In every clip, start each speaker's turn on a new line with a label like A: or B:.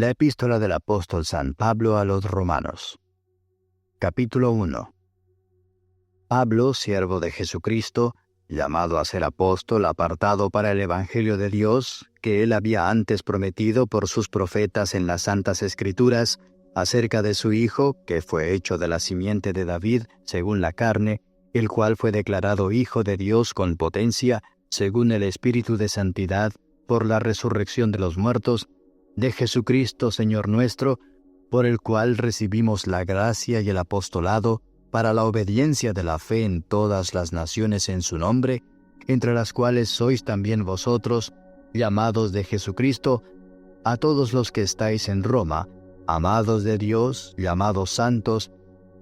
A: La epístola del apóstol San Pablo a los Romanos. Capítulo 1. Pablo, siervo de Jesucristo, llamado a ser apóstol, apartado para el Evangelio de Dios, que él había antes prometido por sus profetas en las Santas Escrituras, acerca de su Hijo, que fue hecho de la simiente de David, según la carne, el cual fue declarado Hijo de Dios con potencia, según el Espíritu de Santidad, por la resurrección de los muertos, de Jesucristo Señor nuestro, por el cual recibimos la gracia y el apostolado para la obediencia de la fe en todas las naciones en su nombre, entre las cuales sois también vosotros, llamados de Jesucristo, a todos los que estáis en Roma, amados de Dios, llamados santos,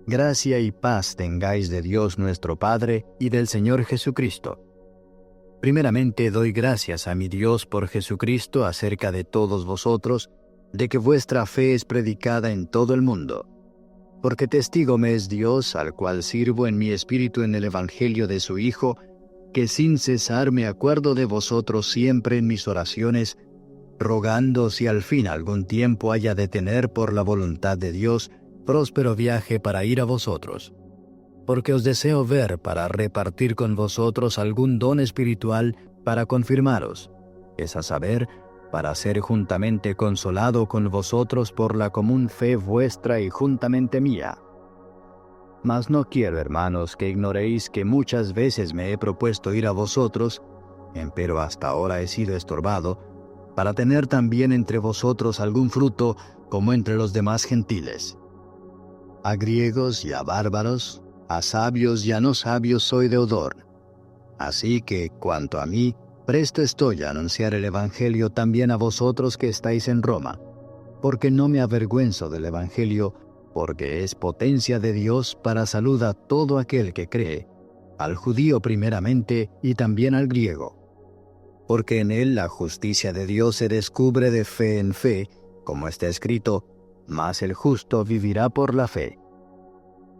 A: gracia y paz tengáis de Dios nuestro Padre y del Señor Jesucristo. Primeramente doy gracias a mi Dios por Jesucristo acerca de todos vosotros, de que vuestra fe es predicada en todo el mundo. Porque testigo me es Dios, al cual sirvo en mi espíritu en el Evangelio de su Hijo, que sin cesar me acuerdo de vosotros siempre en mis oraciones, rogando si al fin algún tiempo haya de tener por la voluntad de Dios próspero viaje para ir a vosotros. Porque os deseo ver para repartir con vosotros algún don espiritual para confirmaros, es a saber, para ser juntamente consolado con vosotros por la común fe vuestra y juntamente mía. Mas no quiero, hermanos, que ignoréis que muchas veces me he propuesto ir a vosotros, empero hasta ahora he sido estorbado, para tener también entre vosotros algún fruto como entre los demás gentiles. A griegos y a bárbaros, a sabios y a no sabios soy deudor. Así que, cuanto a mí, presto estoy a anunciar el Evangelio también a vosotros que estáis en Roma, porque no me avergüenzo del Evangelio, porque es potencia de Dios para salud a todo aquel que cree, al judío primeramente y también al griego. Porque en él la justicia de Dios se descubre de fe en fe, como está escrito, mas el justo vivirá por la fe.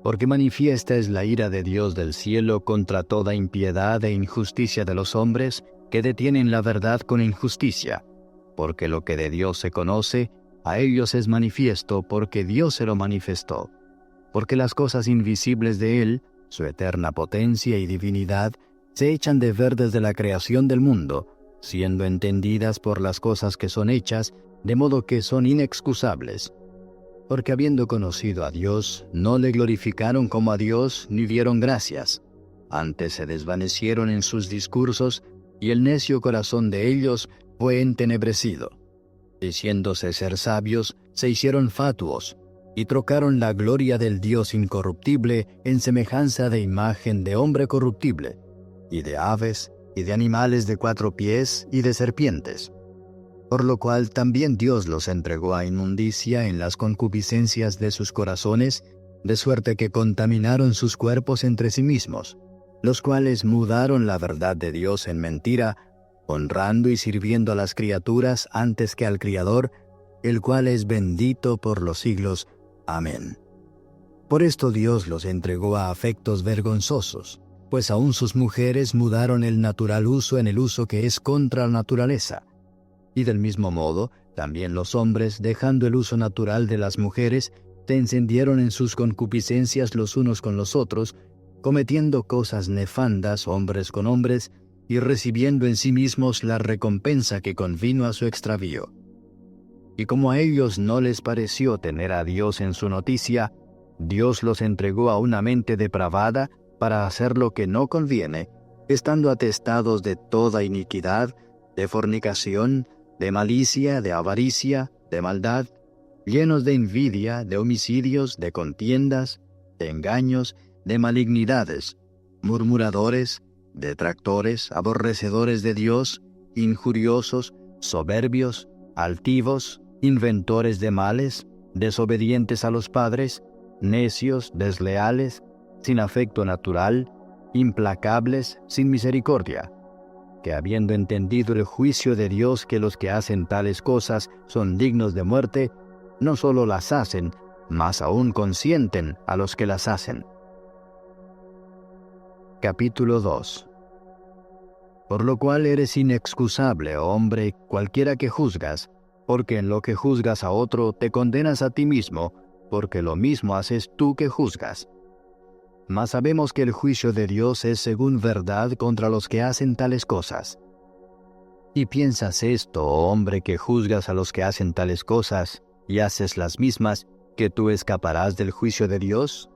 A: Porque manifiesta es la ira de Dios del cielo contra toda impiedad e injusticia de los hombres, que detienen la verdad con injusticia. Porque lo que de Dios se conoce, a ellos es manifiesto, porque Dios se lo manifestó. Porque las cosas invisibles de Él, su eterna potencia y divinidad, se echan de ver desde la creación del mundo, siendo entendidas por las cosas que son hechas, de modo que son inexcusables. Porque habiendo conocido a Dios, no le glorificaron como a Dios, ni dieron gracias. Antes se desvanecieron en sus discursos, y el necio corazón de ellos fue entenebrecido. Diciéndose ser sabios, se hicieron fatuos, y trocaron la gloria del Dios incorruptible en semejanza de imagen de hombre corruptible, y de aves, y de animales de 4 pies, y de serpientes. Por lo cual también Dios los entregó a inmundicia en las concupiscencias de sus corazones, de suerte que contaminaron sus cuerpos entre sí mismos, los cuales mudaron la verdad de Dios en mentira, honrando y sirviendo a las criaturas antes que al Criador, el cual es bendito por los siglos. Amén. Por esto Dios los entregó a afectos vergonzosos, pues aun sus mujeres mudaron el natural uso en el uso que es contra la naturaleza. Y del mismo modo, también los hombres, dejando el uso natural de las mujeres, se encendieron en sus concupiscencias los unos con los otros, cometiendo cosas nefandas hombres con hombres, y recibiendo en sí mismos la recompensa que convino a su extravío. Y como a ellos no les pareció tener a Dios en su noticia, Dios los entregó a una mente depravada para hacer lo que no conviene, estando atestados de toda iniquidad, de fornicación, de malicia, de avaricia, de maldad, llenos de envidia, de homicidios, de contiendas, de engaños, de malignidades, murmuradores, detractores, aborrecedores de Dios, injuriosos, soberbios, altivos, inventores de males, desobedientes a los padres, necios, desleales, sin afecto natural, implacables, sin misericordia, que habiendo entendido el juicio de Dios que los que hacen tales cosas son dignos de muerte, no solo las hacen, mas aún consienten a los que las hacen. Capítulo 2. Por lo cual eres inexcusable, oh hombre, cualquiera que juzgas, porque en lo que juzgas a otro te condenas a ti mismo, porque lo mismo haces tú que juzgas. Mas sabemos que el juicio de Dios es según verdad contra los que hacen tales cosas. ¿Y piensas esto, oh hombre, que juzgas a los que hacen tales cosas, y haces las mismas, que tú escaparás del juicio de Dios?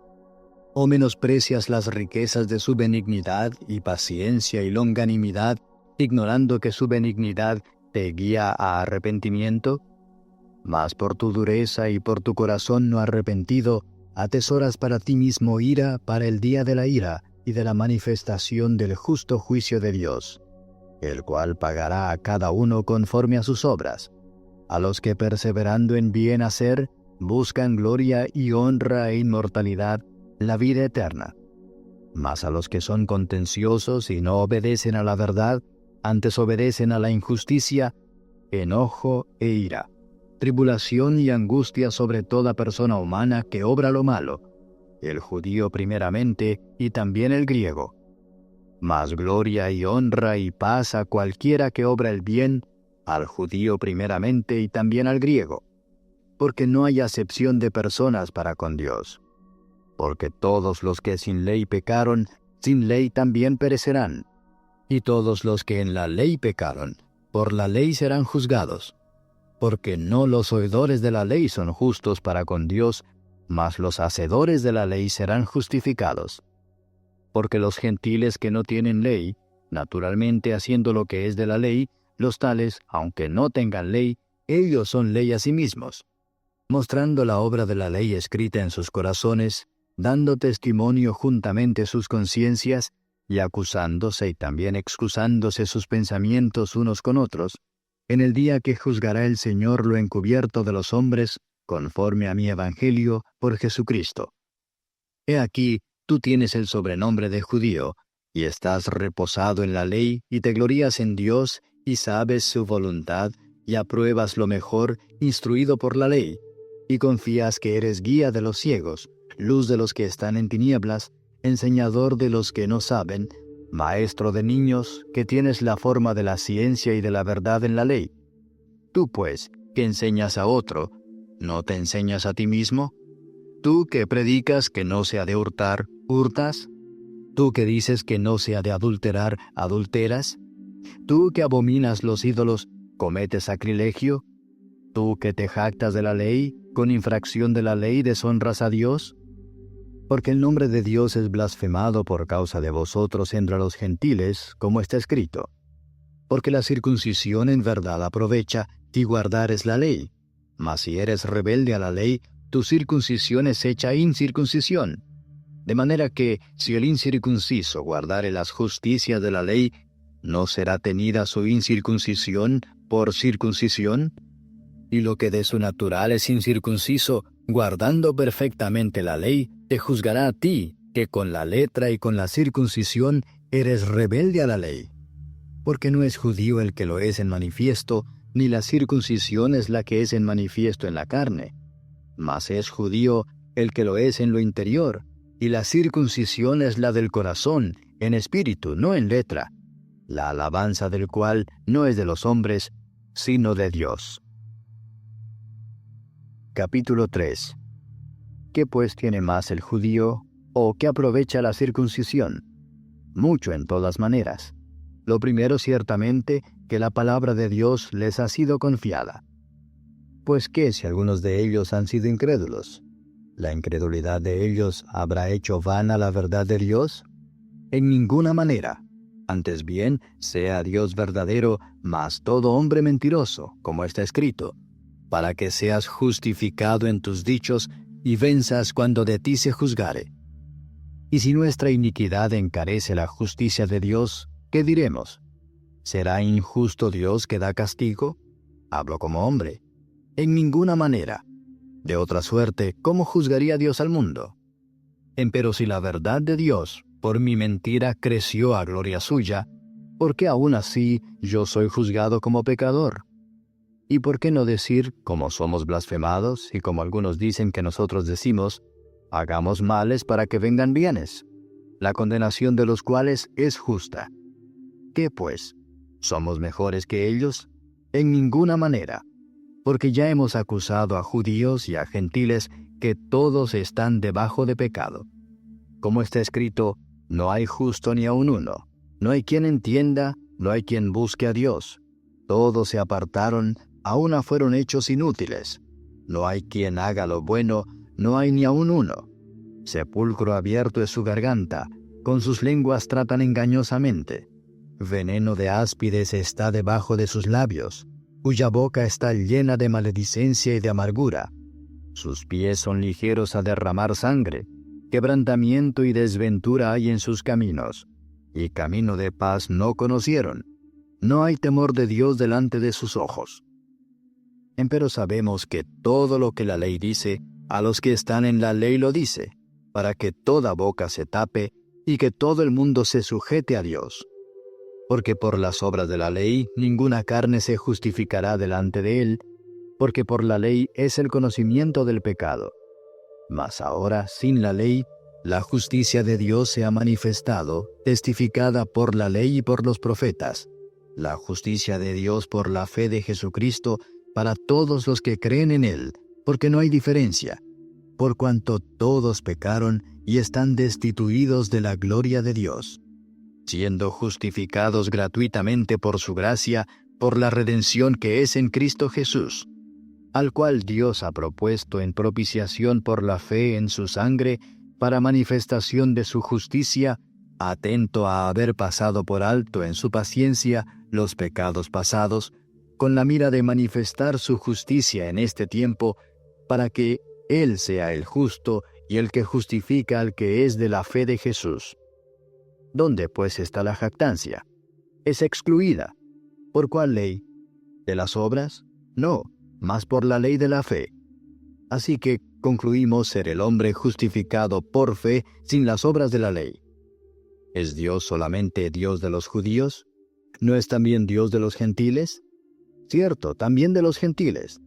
A: ¿O menosprecias las riquezas de su benignidad y paciencia y longanimidad, ignorando que su benignidad te guía a arrepentimiento? Mas por tu dureza y por tu corazón no arrepentido, atesoras para ti mismo ira para el día de la ira y de la manifestación del justo juicio de Dios, el cual pagará a cada uno conforme a sus obras, a los que perseverando en bien hacer, buscan gloria y honra e inmortalidad, la vida eterna. Mas a los que son contenciosos y no obedecen a la verdad, antes obedecen a la injusticia, enojo e ira, tribulación y angustia sobre toda persona humana que obra lo malo, el judío primeramente y también el griego. Mas gloria y honra y paz a cualquiera que obra el bien, al judío primeramente y también al griego, porque no hay acepción de personas para con Dios. Porque todos los que sin ley pecaron, sin ley también perecerán, y todos los que en la ley pecaron, por la ley serán juzgados. Porque no los oidores de la ley son justos para con Dios, mas los hacedores de la ley serán justificados. Porque los gentiles que no tienen ley, naturalmente haciendo lo que es de la ley, los tales, aunque no tengan ley, ellos son ley a sí mismos, mostrando la obra de la ley escrita en sus corazones, dando testimonio juntamente sus conciencias, y acusándose y también excusándose sus pensamientos unos con otros, en el día que juzgará el Señor lo encubierto de los hombres, conforme a mi evangelio, por Jesucristo. He aquí, tú tienes el sobrenombre de judío, y estás reposado en la ley, y te glorías en Dios, y sabes su voluntad, y apruebas lo mejor, instruido por la ley, y confías que eres guía de los ciegos, luz de los que están en tinieblas, enseñador de los que no saben, maestro de niños, que tienes la forma de la ciencia y de la verdad en la ley. Tú, pues, que enseñas a otro, ¿no te enseñas a ti mismo? Tú que predicas que no se ha de hurtar, ¿hurtas? Tú que dices que no se ha de adulterar, ¿adulteras? Tú que abominas los ídolos, ¿cometes sacrilegio? Tú que te jactas de la ley, con infracción de la ley deshonras a Dios. Porque el nombre de Dios es blasfemado por causa de vosotros entre los gentiles, como está escrito. Porque la circuncisión en verdad aprovecha, y guardares la ley. Mas si eres rebelde a la ley, tu circuncisión es hecha incircuncisión. De manera que, si el incircunciso guardare las justicias de la ley, ¿no será tenida su incircuncisión por circuncisión? Y lo que de su natural es incircunciso, guardando perfectamente la ley, te juzgará a ti, que con la letra y con la circuncisión eres rebelde a la ley. Porque no es judío el que lo es en manifiesto, ni la circuncisión es la que es en manifiesto en la carne. Mas es judío el que lo es en lo interior, y la circuncisión es la del corazón, en espíritu, no en letra, la alabanza del cual no es de los hombres, sino de Dios. Capítulo 3. ¿Qué pues tiene más el judío, o qué aprovecha la circuncisión? Mucho en todas maneras. Lo primero ciertamente, que la palabra de Dios les ha sido confiada. Pues ¿qué si algunos de ellos han sido incrédulos? ¿La incredulidad de ellos habrá hecho vana la verdad de Dios? En ninguna manera. Antes bien, sea Dios verdadero, mas todo hombre mentiroso, como está escrito, para que seas justificado en tus dichos y venzas cuando de ti se juzgare. Y si nuestra iniquidad encarece la justicia de Dios, ¿qué diremos? ¿Será injusto Dios que da castigo? Hablo como hombre. En ninguna manera. De otra suerte, ¿cómo juzgaría Dios al mundo? Empero si la verdad de Dios, por mi mentira, creció a gloria suya, ¿por qué aún así yo soy juzgado como pecador? ¿Y por qué no decir, como somos blasfemados, y como algunos dicen que nosotros decimos, hagamos males para que vengan bienes, la condenación de los cuales es justa? ¿Qué pues? ¿Somos mejores que ellos? En ninguna manera. porque ya hemos acusado a judíos y a gentiles que todos están debajo de pecado. Como está escrito, no hay justo ni aun uno, no hay quien entienda, no hay quien busque a Dios. Todos se apartaron, a una fueron hechos inútiles. No hay quien haga lo bueno, no hay ni aun uno. Sepulcro abierto es su garganta, con sus lenguas tratan engañosamente. Veneno de áspides está debajo de sus labios, cuya boca está llena de maledicencia y de amargura. Sus pies son ligeros a derramar sangre, quebrantamiento y desventura hay en sus caminos, y camino de paz no conocieron. No hay temor de Dios delante de sus ojos. Empero sabemos que todo lo que la ley dice, a los que están en la ley lo dice, para que toda boca se tape y que todo el mundo se sujete a Dios. Porque por las obras de la ley ninguna carne se justificará delante de él, porque por la ley es el conocimiento del pecado. Mas ahora, sin la ley, la justicia de Dios se ha manifestado, testificada por la ley y por los profetas, la justicia de Dios por la fe de Jesucristo para todos los que creen en él, porque no hay diferencia, por cuanto todos pecaron y están destituidos de la gloria de Dios, siendo justificados gratuitamente por su gracia, por la redención que es en Cristo Jesús, al cual Dios ha propuesto en propiciación por la fe en su sangre, para manifestación de su justicia, atento a haber pasado por alto en su paciencia los pecados pasados, con la mira de manifestar su justicia en este tiempo, para que Él sea el justo y el que justifica al que es de la fe de Jesús. ¿Dónde pues está la jactancia? Es excluida. ¿Por cuál ley? ¿De las obras? No, mas por la ley de la fe. Así que concluimos ser el hombre justificado por fe sin las obras de la ley. ¿Es Dios solamente Dios de los judíos? ¿No es también Dios de los gentiles? Cierto, también de los gentiles,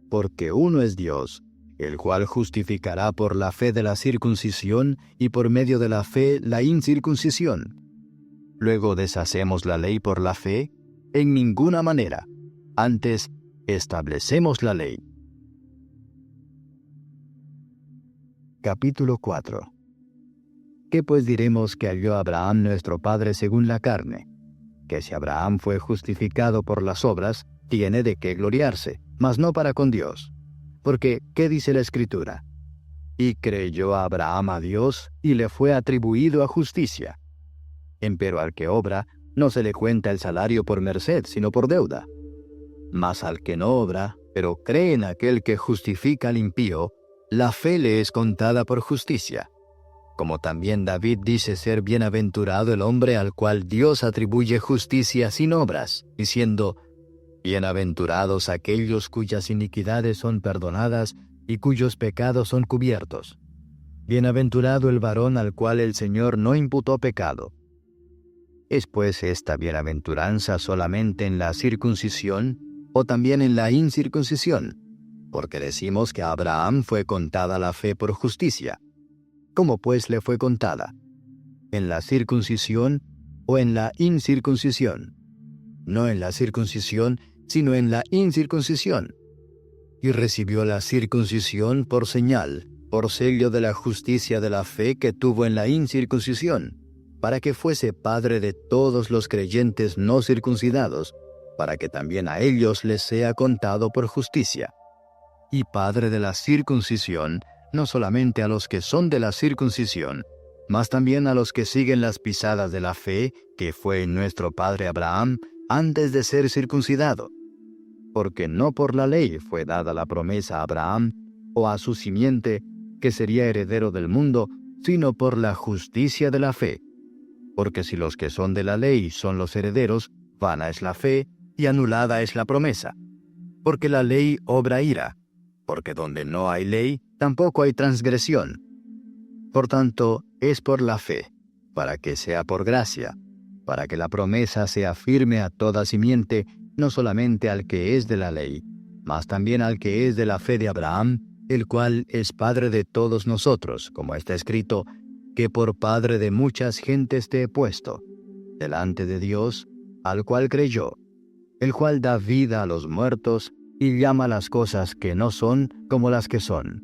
A: porque uno es Dios, el cual justificará por la fe de la circuncisión y por medio de la fe la incircuncisión. Luego deshacemos la ley por la fe, en ninguna manera. Antes, establecemos la ley. Capítulo 4. ¿Qué pues diremos que halló Abraham nuestro padre según la carne? Que si Abraham fue justificado por las obras, tiene de qué gloriarse, mas no para con Dios. Porque, ¿qué dice la Escritura? Y creyó Abraham a Dios, y le fue atribuido a justicia. Empero al que obra, no se le cuenta el salario por merced, sino por deuda. Mas al que no obra, pero cree en aquel que justifica al impío, la fe le es contada por justicia. Como también David dice ser bienaventurado el hombre al cual Dios atribuye justicia sin obras, diciendo, bienaventurados aquellos cuyas iniquidades son perdonadas y cuyos pecados son cubiertos. Bienaventurado el varón al cual el Señor no imputó pecado. ¿Es pues esta bienaventuranza solamente en la circuncisión o también en la incircuncisión? Porque decimos que a Abraham fue contada la fe por justicia. ¿Cómo pues le fue contada? ¿En la circuncisión o en la incircuncisión? No en la circuncisión, sino en la incircuncisión. Y recibió la circuncisión por señal, por sello de la justicia de la fe que tuvo en la incircuncisión, para que fuese padre de todos los creyentes no circuncidados, para que también a ellos les sea contado por justicia. Y padre de la circuncisión, no solamente a los que son de la circuncisión, mas también a los que siguen las pisadas de la fe, que fue en nuestro padre Abraham, antes de ser circuncidado. Porque no por la ley fue dada la promesa a Abraham, o a su simiente, que sería heredero del mundo, sino por la justicia de la fe. Porque si los que son de la ley son los herederos, vana es la fe, y anulada es la promesa. Porque la ley obra ira, porque donde no hay ley, tampoco hay transgresión. Por tanto, es por la fe, para que sea por gracia, para que la promesa sea firme a toda simiente, no solamente al que es de la ley, mas también al que es de la fe de Abraham, el cual es padre de todos nosotros, como está escrito, que por padre de muchas gentes te he puesto, delante de Dios, al cual creyó, el cual da vida a los muertos y llama las cosas que no son como las que son.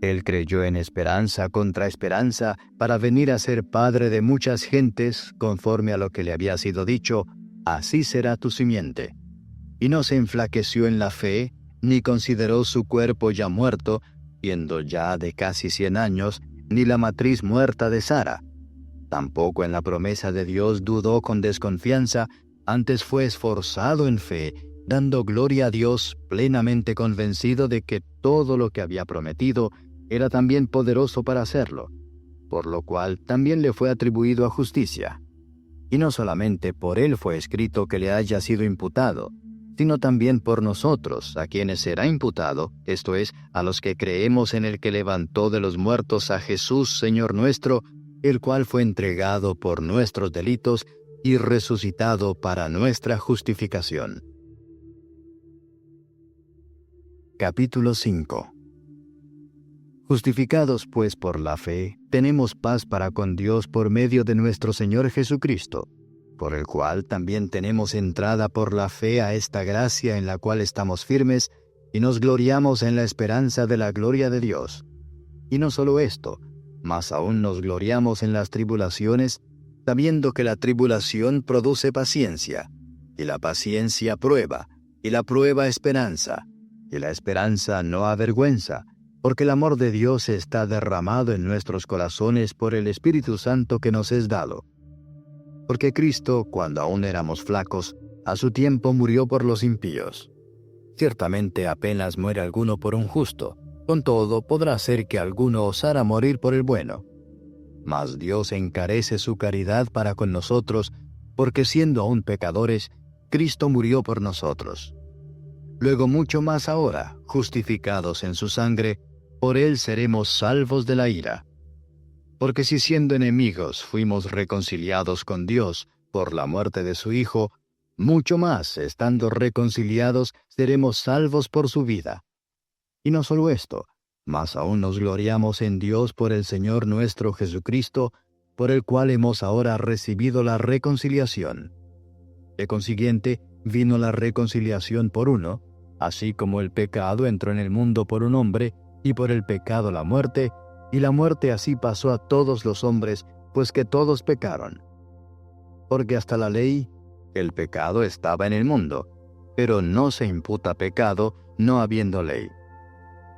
A: Él creyó en esperanza contra esperanza para venir a ser padre de muchas gentes, conforme a lo que le había sido dicho, así será tu simiente. Y no se enflaqueció en la fe, ni consideró su cuerpo ya muerto, siendo ya de casi 100 años, ni la matriz muerta de Sara. Tampoco en la promesa de Dios dudó con desconfianza, antes fue esforzado en fe, dando gloria a Dios, plenamente convencido de que todo lo que había prometido era también poderoso para hacerlo, por lo cual también le fue atribuido a justicia. Y no solamente por él fue escrito que le haya sido imputado, sino también por nosotros, a quienes será imputado, esto es, a los que creemos en el que levantó de los muertos a Jesús, Señor nuestro, el cual fue entregado por nuestros delitos y resucitado para nuestra justificación. Capítulo 5. Justificados pues por la fe, tenemos paz para con Dios por medio de nuestro Señor Jesucristo, por el cual también tenemos entrada por la fe a esta gracia en la cual estamos firmes, y nos gloriamos en la esperanza de la gloria de Dios. Y no solo esto, mas aún nos gloriamos en las tribulaciones, sabiendo que la tribulación produce paciencia, y la paciencia prueba, y la prueba esperanza, y la esperanza no avergüenza, porque el amor de Dios está derramado en nuestros corazones por el Espíritu Santo que nos es dado. Porque Cristo, cuando aún éramos flacos, a su tiempo murió por los impíos. Ciertamente apenas muere alguno por un justo, con todo podrá ser que alguno osara morir por el bueno. Mas Dios encarece su caridad para con nosotros, porque siendo aún pecadores, Cristo murió por nosotros. Luego mucho más ahora, justificados en su sangre, por él seremos salvos de la ira. Porque si siendo enemigos fuimos reconciliados con Dios por la muerte de su Hijo, mucho más, estando reconciliados, seremos salvos por su vida. Y no solo esto, mas aún nos gloriamos en Dios por el Señor nuestro Jesucristo, por el cual hemos ahora recibido la reconciliación. De consiguiente, vino la reconciliación por uno, así como el pecado entró en el mundo por un hombre, y por el pecado la muerte, y la muerte así pasó a todos los hombres, pues que todos pecaron. Porque hasta la ley, el pecado estaba en el mundo, pero no se imputa pecado, no habiendo ley.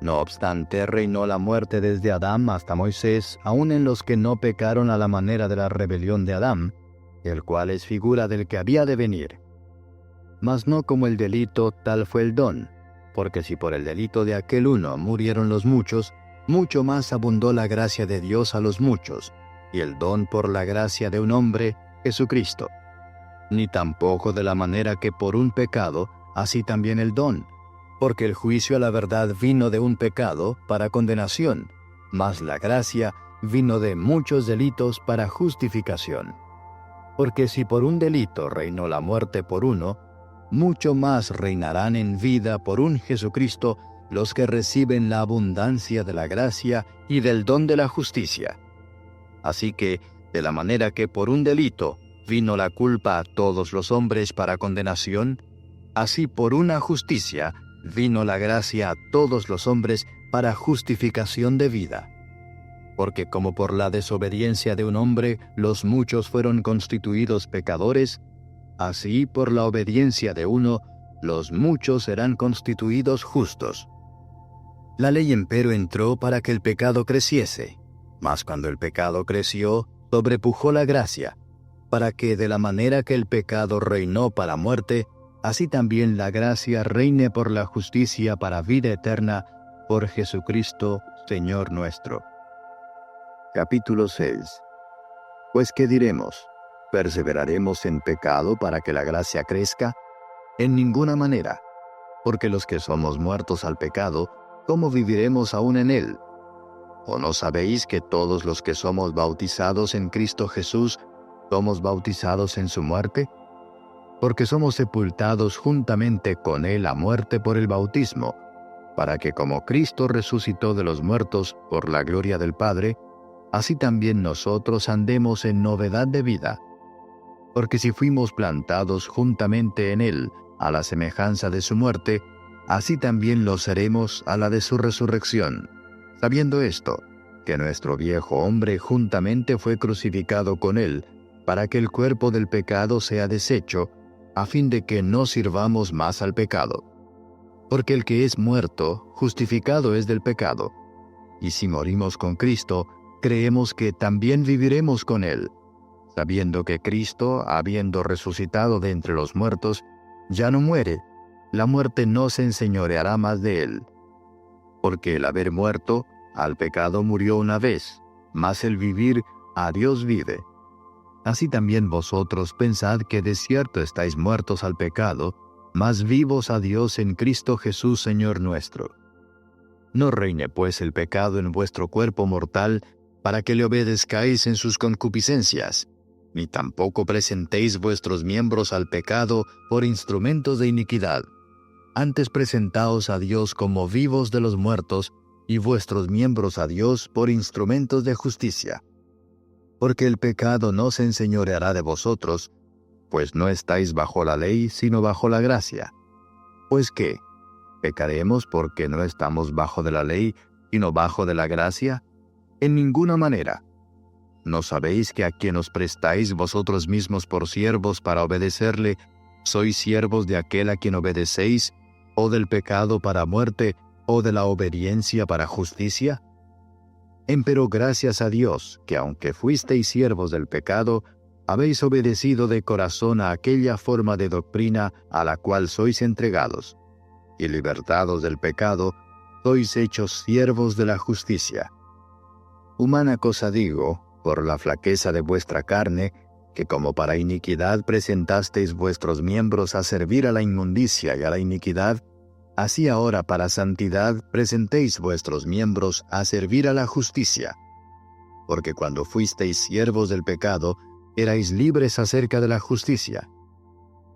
A: No obstante, reinó la muerte desde Adán hasta Moisés, aun en los que no pecaron a la manera de la rebelión de Adán, el cual es figura del que había de venir. Mas no como el delito, tal fue el don, porque si por el delito de aquel uno murieron los muchos, mucho más abundó la gracia de Dios a los muchos, y el don por la gracia de un hombre, Jesucristo. Ni tampoco de la manera que por un pecado, así también el don, porque el juicio a la verdad vino de un pecado para condenación, mas la gracia vino de muchos delitos para justificación. Porque si por un delito reinó la muerte por uno, mucho más reinarán en vida por un Jesucristo los que reciben la abundancia de la gracia y del don de la justicia. Así que, de la manera que por un delito vino la culpa a todos los hombres para condenación, así por una justicia vino la gracia a todos los hombres para justificación de vida. Porque como por la desobediencia de un hombre los muchos fueron constituidos pecadores, así por la obediencia de uno, los muchos serán constituidos justos. La ley empero entró para que el pecado creciese, mas cuando el pecado creció, sobrepujó la gracia, para que de la manera que el pecado reinó para muerte, así también la gracia reine por la justicia para vida eterna, por Jesucristo, Señor nuestro. Capítulo 6. Pues, ¿qué diremos? ¿Perseveraremos en pecado para que la gracia crezca? En ninguna manera, porque los que somos muertos al pecado, ¿cómo viviremos aún en él? ¿O no sabéis que todos los que somos bautizados en Cristo Jesús, somos bautizados en su muerte? Porque somos sepultados juntamente con él a muerte por el bautismo, para que como Cristo resucitó de los muertos por la gloria del Padre, así también nosotros andemos en novedad de vida. Porque si fuimos plantados juntamente en él, a la semejanza de su muerte, así también lo seremos a la de su resurrección, sabiendo esto, que nuestro viejo hombre juntamente fue crucificado con él, para que el cuerpo del pecado sea deshecho, a fin de que no sirvamos más al pecado. Porque el que es muerto, justificado es del pecado. Y si morimos con Cristo, creemos que también viviremos con él, sabiendo que Cristo, habiendo resucitado de entre los muertos, ya no muere, la muerte no se enseñoreará más de él. Porque el haber muerto, al pecado murió una vez, mas el vivir, a Dios vive. Así también vosotros pensad que de cierto estáis muertos al pecado, mas vivos a Dios en Cristo Jesús Señor nuestro. No reine pues el pecado en vuestro cuerpo mortal, para que le obedezcáis en sus concupiscencias, ni tampoco presentéis vuestros miembros al pecado por instrumentos de iniquidad. Antes presentaos a Dios como vivos de los muertos, y vuestros miembros a Dios por instrumentos de justicia. Porque el pecado no se enseñoreará de vosotros, pues no estáis bajo la ley, sino bajo la gracia. Pues ¿qué? ¿Pecaremos porque no estamos bajo de la ley, sino bajo de la gracia? En ninguna manera. ¿No sabéis que a quien os prestáis vosotros mismos por siervos para obedecerle, sois siervos de aquel a quien obedecéis, o del pecado para muerte, o de la obediencia para justicia? Empero gracias a Dios, que aunque fuisteis siervos del pecado, habéis obedecido de corazón a aquella forma de doctrina a la cual sois entregados, y libertados del pecado, sois hechos siervos de la justicia. Humana cosa digo, por la flaqueza de vuestra carne, que como para iniquidad presentasteis vuestros miembros a servir a la inmundicia y a la iniquidad, así ahora para santidad presentéis vuestros miembros a servir a la justicia. Porque cuando fuisteis siervos del pecado, erais libres acerca de la justicia.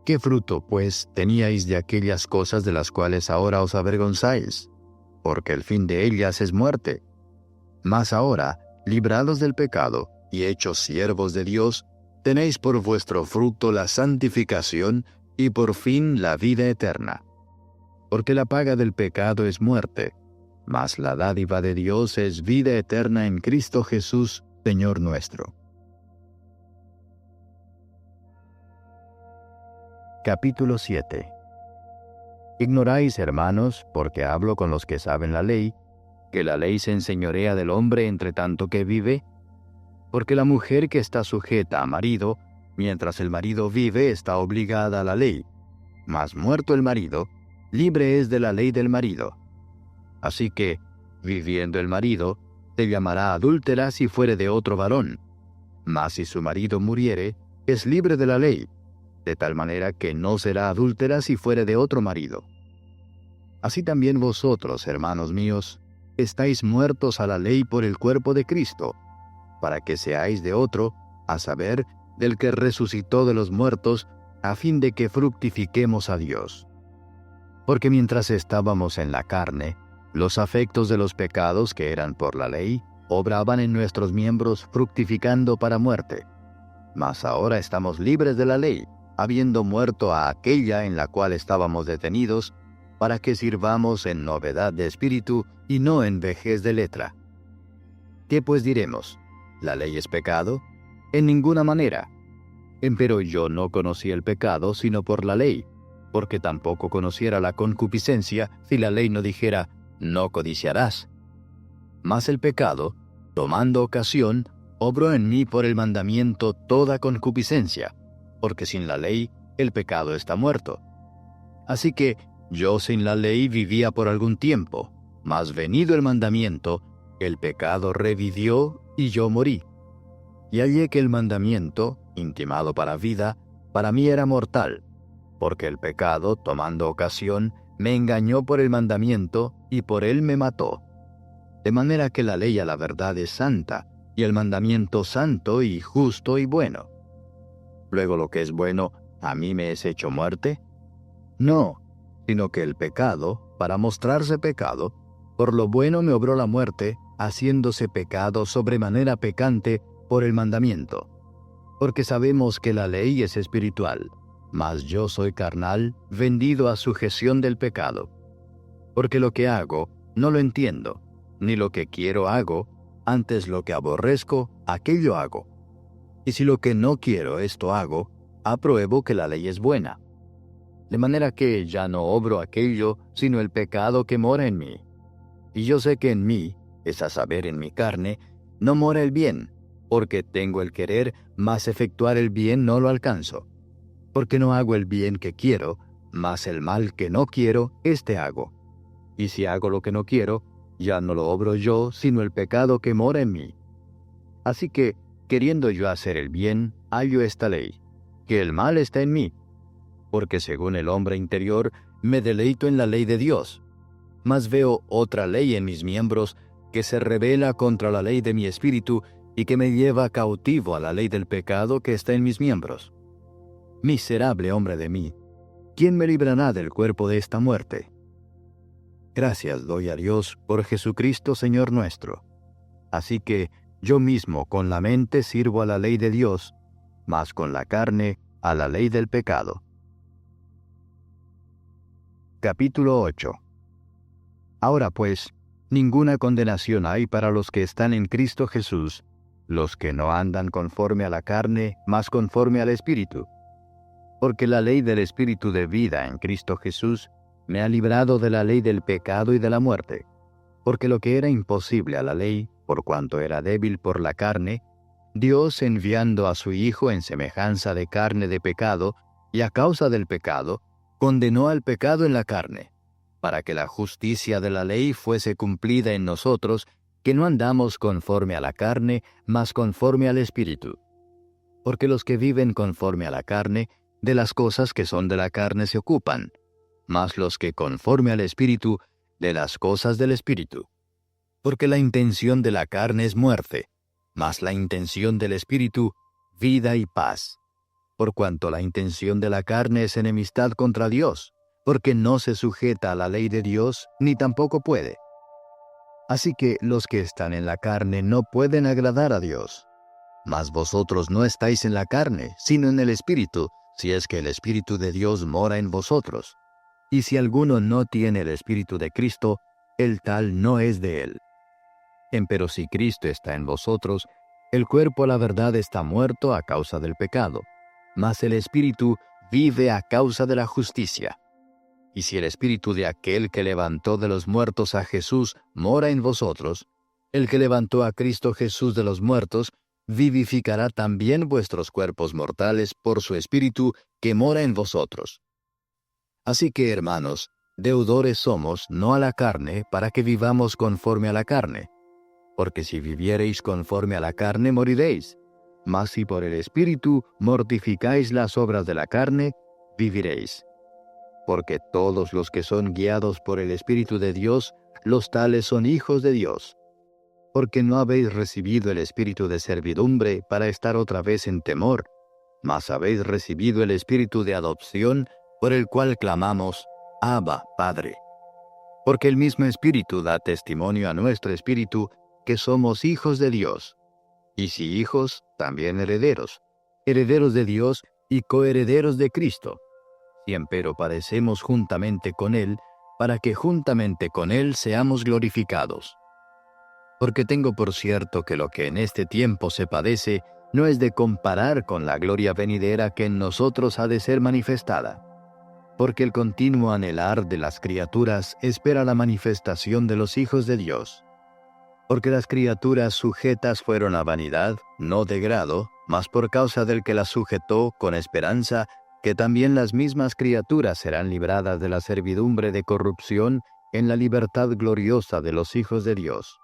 A: ¿Qué fruto, pues, teníais de aquellas cosas de las cuales ahora os avergonzáis? Porque el fin de ellas es muerte. Mas ahora, librados del pecado y hechos siervos de Dios, tenéis por vuestro fruto la santificación y por fin la vida eterna. Porque la paga del pecado es muerte, mas la dádiva de Dios es vida eterna en Cristo Jesús, Señor nuestro. Capítulo 7. Ignoráis, hermanos, porque hablo con los que saben la ley, que la ley se enseñorea del hombre entre tanto que vive, porque la mujer que está sujeta a marido, mientras el marido vive, está obligada a la ley, mas muerto el marido, libre es de la ley del marido. Así que, viviendo el marido, se llamará adúltera si fuere de otro varón, mas si su marido muriere, es libre de la ley, de tal manera que no será adúltera si fuere de otro marido. Así también vosotros, hermanos míos, estáis muertos a la ley por el cuerpo de Cristo, para que seáis de otro, a saber, del que resucitó de los muertos, a fin de que fructifiquemos a Dios. Porque mientras estábamos en la carne, los afectos de los pecados que eran por la ley, obraban en nuestros miembros fructificando para muerte. Mas ahora estamos libres de la ley, habiendo muerto a aquella en la cual estábamos detenidos, para que sirvamos en novedad de espíritu y no en vejez de letra. ¿Qué pues diremos? ¿La ley es pecado? En ninguna manera. Empero yo no conocí el pecado sino por la ley, porque tampoco conociera la concupiscencia si la ley no dijera, no codiciarás. Mas el pecado, tomando ocasión, obró en mí por el mandamiento toda concupiscencia, porque sin la ley el pecado está muerto. Así que yo sin la ley vivía por algún tiempo, mas venido el mandamiento, el pecado revivió y yo morí. Y hallé que el mandamiento, intimado para vida, para mí era mortal, porque el pecado, tomando ocasión, me engañó por el mandamiento y por él me mató. De manera que la ley a la verdad es santa, y el mandamiento santo y justo y bueno. Luego lo que es bueno, ¿a mí me es hecho muerte? No, sino que el pecado, para mostrarse pecado, por lo bueno me obró la muerte, haciéndose pecado sobremanera pecante por el mandamiento. Porque sabemos que la ley es espiritual, mas yo soy carnal, vendido a sujeción del pecado. Porque lo que hago, no lo entiendo, ni lo que quiero hago, antes lo que aborrezco, aquello hago. Y si lo que no quiero esto hago, apruebo que la ley es buena. De manera que ya no obro aquello, sino el pecado que mora en mí. Y yo sé que en mí, es a saber en mi carne, no mora el bien, porque tengo el querer, mas efectuar el bien no lo alcanzo. Porque no hago el bien que quiero, mas el mal que no quiero, éste hago. Y si hago lo que no quiero, ya no lo obro yo, sino el pecado que mora en mí. Así que, queriendo yo hacer el bien, hallo esta ley, que el mal está en mí. Porque según el hombre interior, me deleito en la ley de Dios. Mas veo otra ley en mis miembros, que se rebela contra la ley de mi espíritu, y que me lleva cautivo a la ley del pecado que está en mis miembros. Miserable hombre de mí, ¿quién me librará del cuerpo de esta muerte? Gracias doy a Dios por Jesucristo Señor nuestro. Así que yo mismo con la mente sirvo a la ley de Dios, mas con la carne a la ley del pecado. Capítulo 8. Ahora pues, ninguna condenación hay para los que están en Cristo Jesús, los que no andan conforme a la carne, mas conforme al Espíritu. Porque la ley del Espíritu de vida en Cristo Jesús me ha librado de la ley del pecado y de la muerte. Porque lo que era imposible a la ley, por cuanto era débil por la carne, Dios enviando a su Hijo en semejanza de carne de pecado, y a causa del pecado, condenó al pecado en la carne, para que la justicia de la ley fuese cumplida en nosotros, que no andamos conforme a la carne, mas conforme al Espíritu. Porque los que viven conforme a la carne, de las cosas que son de la carne se ocupan, mas los que conforme al Espíritu, de las cosas del Espíritu. Porque la intención de la carne es muerte, mas la intención del Espíritu, vida y paz. Por cuanto la intención de la carne es enemistad contra Dios, porque no se sujeta a la ley de Dios, ni tampoco puede. Así que los que están en la carne no pueden agradar a Dios. Mas vosotros no estáis en la carne, sino en el Espíritu, si es que el Espíritu de Dios mora en vosotros. Y si alguno no tiene el Espíritu de Cristo, el tal no es de él. Empero si Cristo está en vosotros, el cuerpo a la verdad está muerto a causa del pecado, mas el Espíritu vive a causa de la justicia. Y si el Espíritu de aquel que levantó de los muertos a Jesús mora en vosotros, el que levantó a Cristo Jesús de los muertos, vivificará también vuestros cuerpos mortales por su Espíritu que mora en vosotros. Así que, hermanos, deudores somos, no a la carne, para que vivamos conforme a la carne. Porque si viviereis conforme a la carne, moriréis. Mas si por el Espíritu mortificáis las obras de la carne, viviréis. Porque todos los que son guiados por el Espíritu de Dios, los tales son hijos de Dios. Porque no habéis recibido el espíritu de servidumbre para estar otra vez en temor, mas habéis recibido el espíritu de adopción, por el cual clamamos, Abba, Padre. Porque el mismo Espíritu da testimonio a nuestro espíritu que somos hijos de Dios. Y si hijos, también herederos, herederos de Dios y coherederos de Cristo. Si empero padecemos juntamente con Él, para que juntamente con Él seamos glorificados. Porque tengo por cierto que lo que en este tiempo se padece no es de comparar con la gloria venidera que en nosotros ha de ser manifestada. Porque el continuo anhelar de las criaturas espera la manifestación de los hijos de Dios. Porque las criaturas sujetas fueron a vanidad, no de grado, mas por causa del que las sujetó con esperanza, que también las mismas criaturas serán libradas de la servidumbre de corrupción en la libertad gloriosa de los hijos de Dios.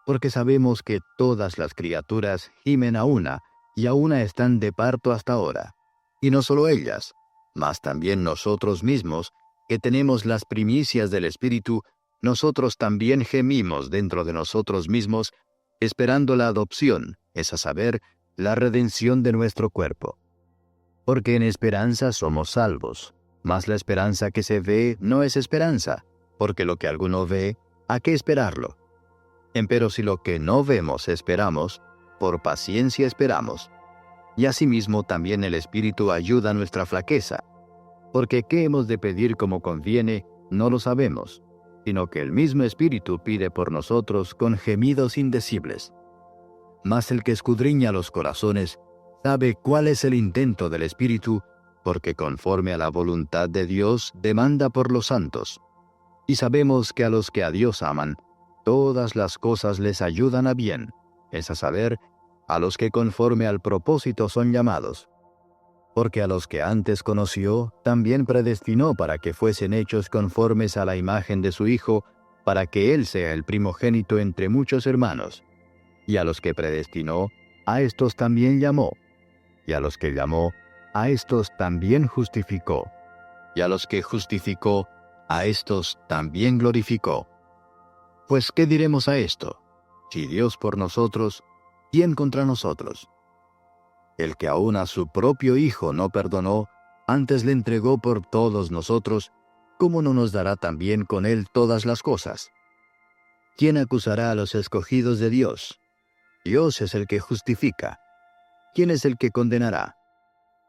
A: Porque sabemos que todas las criaturas gimen a una, y a una están de parto hasta ahora. Y no solo ellas, mas también nosotros mismos, que tenemos las primicias del Espíritu, nosotros también gemimos dentro de nosotros mismos, esperando la adopción, es a saber, la redención de nuestro cuerpo. Porque en esperanza somos salvos, mas la esperanza que se ve no es esperanza, porque lo que alguno ve, ¿a qué esperarlo? Empero si lo que no vemos esperamos, por paciencia esperamos. Y asimismo también el Espíritu ayuda a nuestra flaqueza, porque qué hemos de pedir como conviene, no lo sabemos, sino que el mismo Espíritu pide por nosotros con gemidos indecibles. Mas el que escudriña los corazones sabe cuál es el intento del Espíritu, porque conforme a la voluntad de Dios demanda por los santos. Y sabemos que a los que a Dios aman, todas las cosas les ayudan a bien, es a saber, a los que conforme al propósito son llamados. Porque a los que antes conoció, también predestinó para que fuesen hechos conformes a la imagen de su Hijo, para que Él sea el primogénito entre muchos hermanos. Y a los que predestinó, a éstos también llamó. Y a los que llamó, a éstos también justificó. Y a los que justificó, a éstos también glorificó. Pues, ¿qué diremos a esto? Si Dios por nosotros, ¿quién contra nosotros? El que aún a su propio Hijo no perdonó, antes le entregó por todos nosotros, ¿cómo no nos dará también con Él todas las cosas? ¿Quién acusará a los escogidos de Dios? Dios es el que justifica. ¿Quién es el que condenará?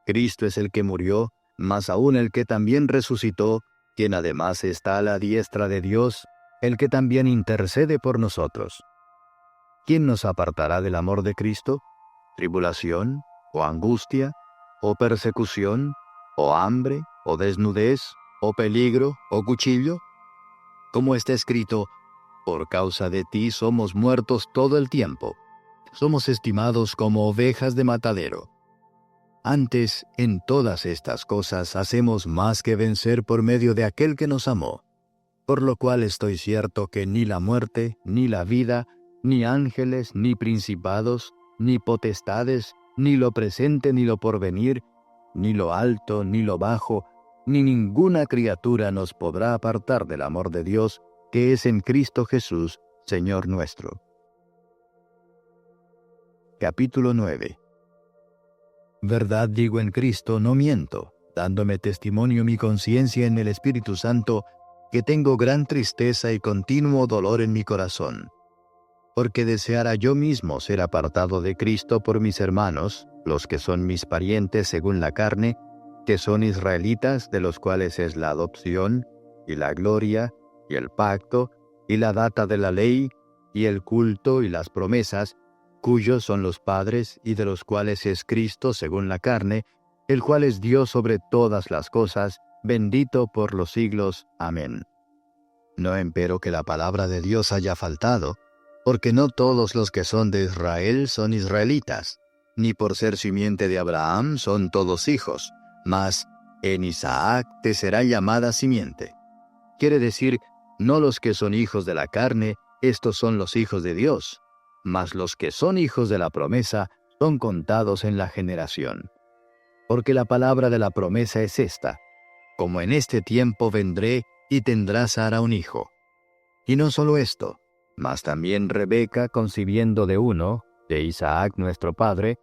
A: Cristo es el que murió, mas aún el que también resucitó, quien además está a la diestra de Dios, el que también intercede por nosotros. ¿Quién nos apartará del amor de Cristo? ¿Tribulación, o angustia, o persecución, o hambre, o desnudez, o peligro, o cuchillo? Como está escrito, por causa de ti somos muertos todo el tiempo. Somos estimados como ovejas de matadero. Antes, en todas estas cosas hacemos más que vencer por medio de aquel que nos amó. Por lo cual estoy cierto que ni la muerte, ni la vida, ni ángeles, ni principados, ni potestades, ni lo presente, ni lo porvenir, ni lo alto, ni lo bajo, ni ninguna criatura nos podrá apartar del amor de Dios, que es en Cristo Jesús, Señor nuestro. Capítulo 9. Verdad digo en Cristo, no miento, dándome testimonio mi conciencia en el Espíritu Santo, que tengo gran tristeza y continuo dolor en mi corazón. Porque deseara yo mismo ser apartado de Cristo por mis hermanos, los que son mis parientes según la carne, que son israelitas, de los cuales es la adopción, y la gloria, y el pacto, y la data de la ley, y el culto y las promesas, cuyos son los padres, y de los cuales es Cristo según la carne, el cual es Dios sobre todas las cosas, bendito por los siglos. Amén. No empero que la palabra de Dios haya faltado, porque no todos los que son de Israel son israelitas, ni por ser simiente de Abraham son todos hijos, mas en Isaac te será llamada simiente. Quiere decir, no los que son hijos de la carne, estos son los hijos de Dios, mas los que son hijos de la promesa son contados en la generación. Porque la palabra de la promesa es esta: como en este tiempo vendré y tendrá Sara un hijo. Y no solo esto, mas también Rebeca concibiendo de uno, de Isaac nuestro padre,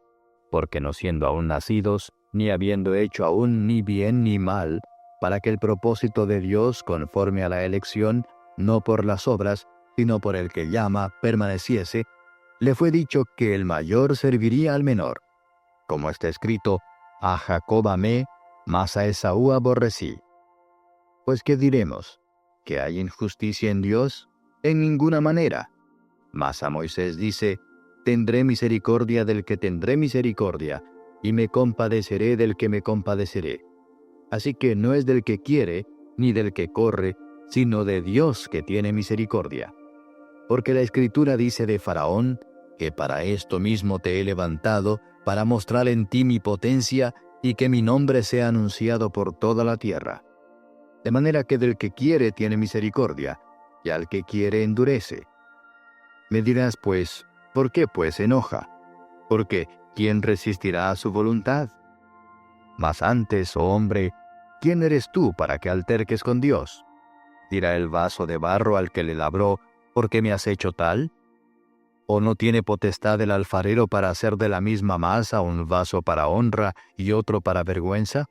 A: porque no siendo aún nacidos, ni habiendo hecho aún ni bien ni mal, para que el propósito de Dios conforme a la elección, no por las obras, sino por el que llama, permaneciese, le fue dicho que el mayor serviría al menor. Como está escrito, a Jacob amé, mas a Esaú aborrecí. Pues ¿qué diremos? ¿Que hay injusticia en Dios? En ninguna manera. Mas a Moisés dice, tendré misericordia del que tendré misericordia, y me compadeceré del que me compadeceré. Así que no es del que quiere, ni del que corre, sino de Dios que tiene misericordia. Porque la Escritura dice de Faraón, que para esto mismo te he levantado, para mostrar en ti mi potencia, y que mi nombre sea anunciado por toda la tierra. De manera que del que quiere tiene misericordia, y al que quiere endurece. Me dirás pues, ¿por qué pues se enoja? Porque ¿quién resistirá a su voluntad? Mas antes, oh hombre, ¿quién eres tú para que alterques con Dios? ¿Dirá el vaso de barro al que le labró, ¿por qué me has hecho tal? ¿O no tiene potestad el alfarero para hacer de la misma masa un vaso para honra y otro para vergüenza?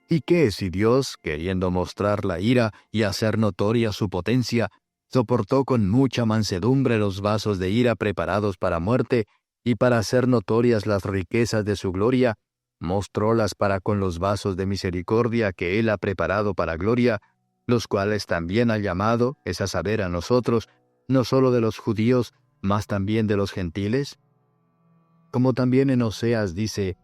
A: ¿Y qué si Dios, queriendo mostrar la ira y hacer notoria su potencia, soportó con mucha mansedumbre los vasos de ira preparados para muerte, y para hacer notorias las riquezas de su gloria, mostrólas para con los vasos de misericordia que Él ha preparado para gloria, los cuales también ha llamado, es a saber, a nosotros, no solo de los judíos, mas también de los gentiles? Como también en Oseas dice,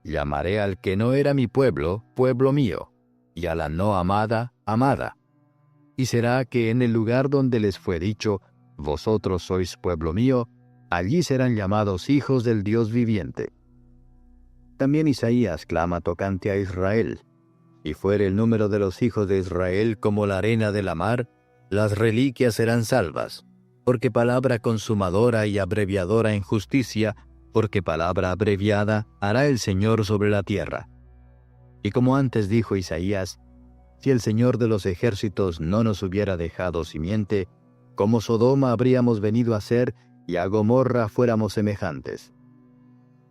A: llamaré al que no era mi pueblo, pueblo mío, y a la no amada, amada. Y será que en el lugar donde les fue dicho, vosotros sois pueblo mío, allí serán llamados hijos del Dios viviente. También Isaías clama tocante a Israel. Si fuere el número de los hijos de Israel como la arena de la mar, las reliquias serán salvas, porque palabra consumadora y abreviadora en justicia, porque palabra abreviada hará el Señor sobre la tierra. Y como antes dijo Isaías, si el Señor de los ejércitos no nos hubiera dejado simiente, como Sodoma habríamos venido a ser, y a Gomorra fuéramos semejantes.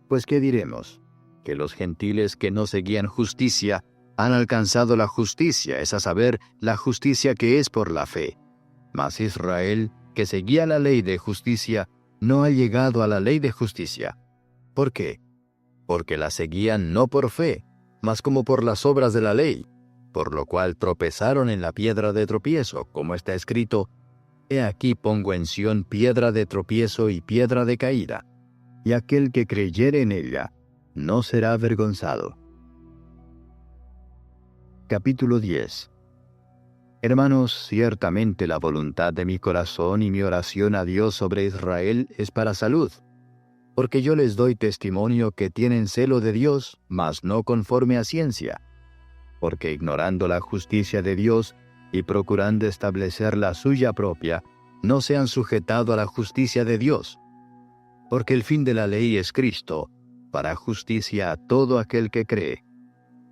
A: Pues ¿qué diremos? Que los gentiles que no seguían justicia han alcanzado la justicia, es a saber, la justicia que es por la fe. Mas Israel, que seguía la ley de justicia, no ha llegado a la ley de justicia. ¿Por qué? Porque la seguían no por fe, mas como por las obras de la ley, por lo cual tropezaron en la piedra de tropiezo, como está escrito, He aquí pongo en Sión piedra de tropiezo y piedra de caída, y aquel que creyere en ella no será avergonzado. Capítulo 10. Hermanos, ciertamente la voluntad de mi corazón y mi oración a Dios sobre Israel es para salud, porque yo les doy testimonio que tienen celo de Dios, mas no conforme a ciencia, porque ignorando la justicia de Dios y procurando establecer la suya propia, no se han sujetado a la justicia de Dios. Porque el fin de la ley es Cristo, para justicia a todo aquel que cree.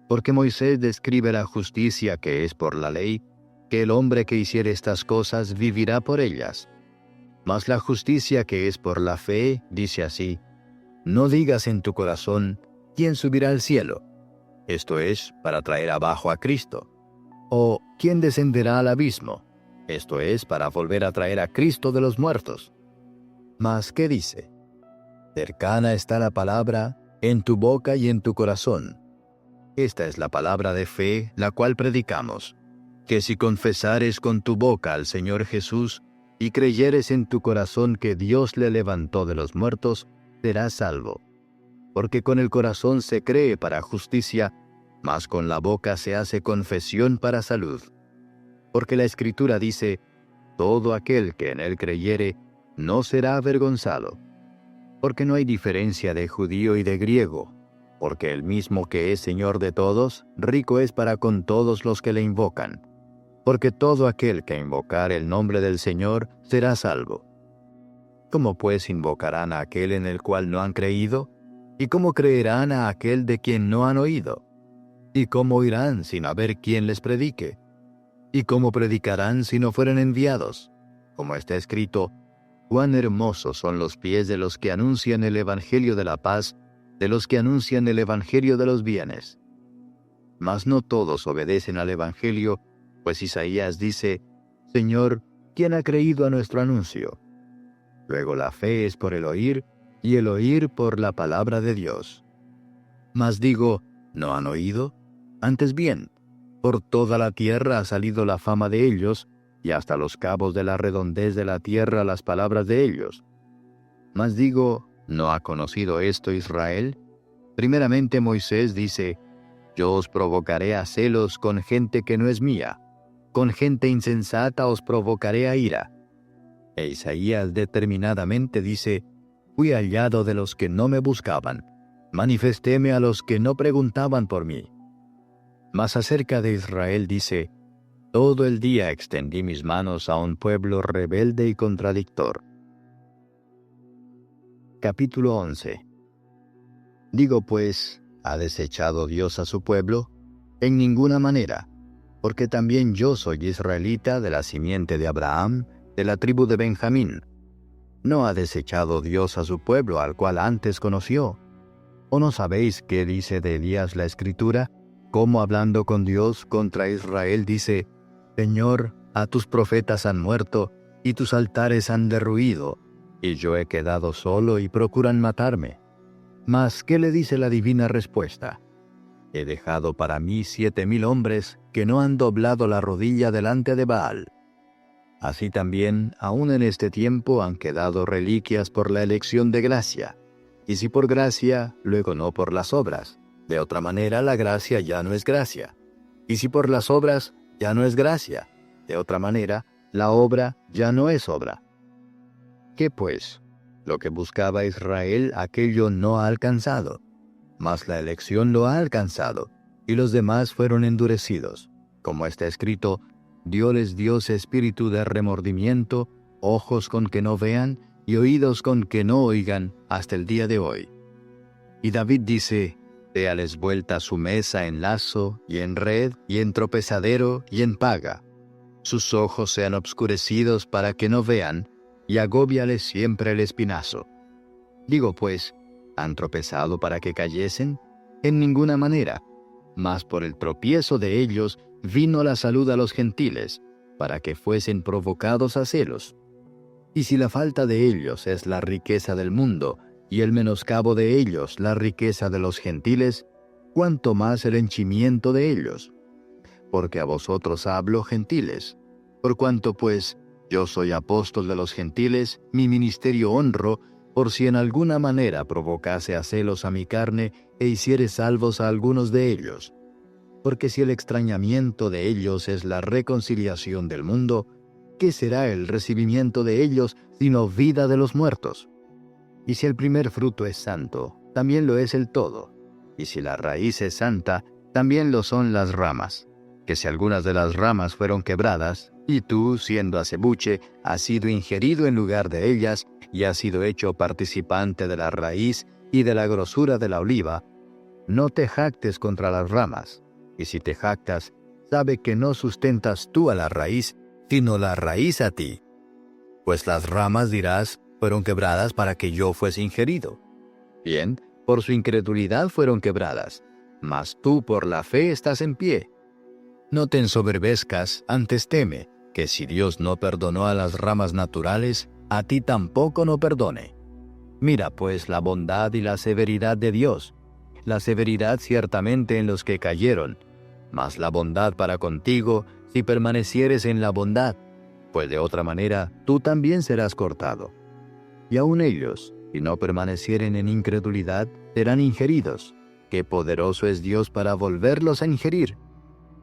A: Porque Moisés describe la justicia que es por la ley, que el hombre que hiciere estas cosas vivirá por ellas. Mas la justicia que es por la fe, dice así, no digas en tu corazón, ¿quién subirá al cielo? Esto es, para traer abajo a Cristo. ¿O quién descenderá al abismo? Esto es, para volver a traer a Cristo de los muertos. Mas, ¿qué dice? Cercana está la palabra, en tu boca y en tu corazón. Esta es la palabra de fe, la cual predicamos, que si confesares con tu boca al Señor Jesús, y creyeres en tu corazón que Dios le levantó de los muertos, serás salvo. Porque con el corazón se cree para justicia, mas con la boca se hace confesión para salud. Porque la Escritura dice, todo aquel que en él creyere, no será avergonzado. Porque no hay diferencia de judío y de griego, porque el mismo que es Señor de todos, rico es para con todos los que le invocan. Porque todo aquel que invocar el nombre del Señor será salvo. ¿Cómo pues invocarán a aquel en el cual no han creído? ¿Y cómo creerán a aquel de quien no han oído? ¿Y cómo oirán sin haber quien les predique? ¿Y cómo predicarán si no fueren enviados? Como está escrito, cuán hermosos son los pies de los que anuncian el evangelio de la paz, de los que anuncian el evangelio de los bienes. Mas no todos obedecen al evangelio, pues Isaías dice, Señor, ¿quién ha creído a nuestro anuncio? Luego la fe es por el oír, y el oír por la palabra de Dios. Mas digo, ¿no han oído? Antes bien, por toda la tierra ha salido la fama de ellos, y hasta los cabos de la redondez de la tierra las palabras de ellos. Mas digo, ¿no ha conocido esto Israel? Primeramente Moisés dice, yo os provocaré a celos con gente que no es mía, con gente insensata os provocaré a ira. E Isaías determinadamente dice, fui hallado de los que no me buscaban, manifestéme a los que no preguntaban por mí. Mas acerca de Israel dice, todo el día extendí mis manos a un pueblo rebelde y contradictor. Capítulo 11. Digo pues, ¿ha desechado Dios a su pueblo? En ninguna manera, porque también yo soy israelita de la simiente de Abraham, de la tribu de Benjamín. ¿No ha desechado Dios a su pueblo al cual antes conoció? ¿O no sabéis qué dice de Elías la Escritura? Cómo hablando con Dios contra Israel dice, Señor, a tus profetas han muerto, y tus altares han derruido, y yo he quedado solo y procuran matarme. Mas, ¿qué le dice la divina respuesta? He dejado para mí 7,000 hombres que no han doblado la rodilla delante de Baal. Así también, aún en este tiempo han quedado reliquias por la elección de gracia. Y si por gracia, luego no por las obras. De otra manera, la gracia ya no es gracia. Y si por las obras, ya no es gracia. De otra manera, la obra ya no es obra. ¿Qué pues? Lo que buscaba Israel, aquello no ha alcanzado. Mas la elección lo ha alcanzado, y los demás fueron endurecidos. Como está escrito, dióles Dios espíritu de remordimiento, ojos con que no vean, y oídos con que no oigan, hasta el día de hoy. Y David dice, déales vuelta su mesa en lazo, y en red, y en tropezadero, y en paga. Sus ojos sean obscurecidos para que no vean, y agóbiales siempre el espinazo. Digo pues, ¿han tropezado para que cayesen? En ninguna manera. Mas por el tropiezo de ellos vino la salud a los gentiles, para que fuesen provocados a celos. Y si la falta de ellos es la riqueza del mundo, y el menoscabo de ellos la riqueza de los gentiles, ¿cuánto más el henchimiento de ellos? Porque a vosotros hablo, gentiles. Por cuanto pues yo soy apóstol de los gentiles, mi ministerio honro, por si en alguna manera provocase a celos a mi carne e hiciere salvos a algunos de ellos. Porque si el extrañamiento de ellos es la reconciliación del mundo, ¿qué será el recibimiento de ellos sino vida de los muertos? Y si el primer fruto es santo, también lo es el todo. Y si la raíz es santa, también lo son las ramas. Que si algunas de las ramas fueron quebradas, y tú, siendo acebuche, has sido ingerido en lugar de ellas, y has sido hecho participante de la raíz y de la grosura de la oliva, no te jactes contra las ramas. Y si te jactas, sabe que no sustentas tú a la raíz, sino la raíz a ti. Pues las ramas, dirás, fueron quebradas para que yo fuese ingerido. Bien, por su incredulidad fueron quebradas, mas tú por la fe estás en pie. No te ensoberbezcas, antes teme, que si Dios no perdonó a las ramas naturales, a ti tampoco no perdone. Mira pues la bondad y la severidad de Dios. La severidad ciertamente en los que cayeron, mas la bondad para contigo si permanecieres en la bondad, pues de otra manera tú también serás cortado. Y aun ellos, si no permanecieren en incredulidad, serán ingeridos. Qué poderoso es Dios para volverlos a ingerir.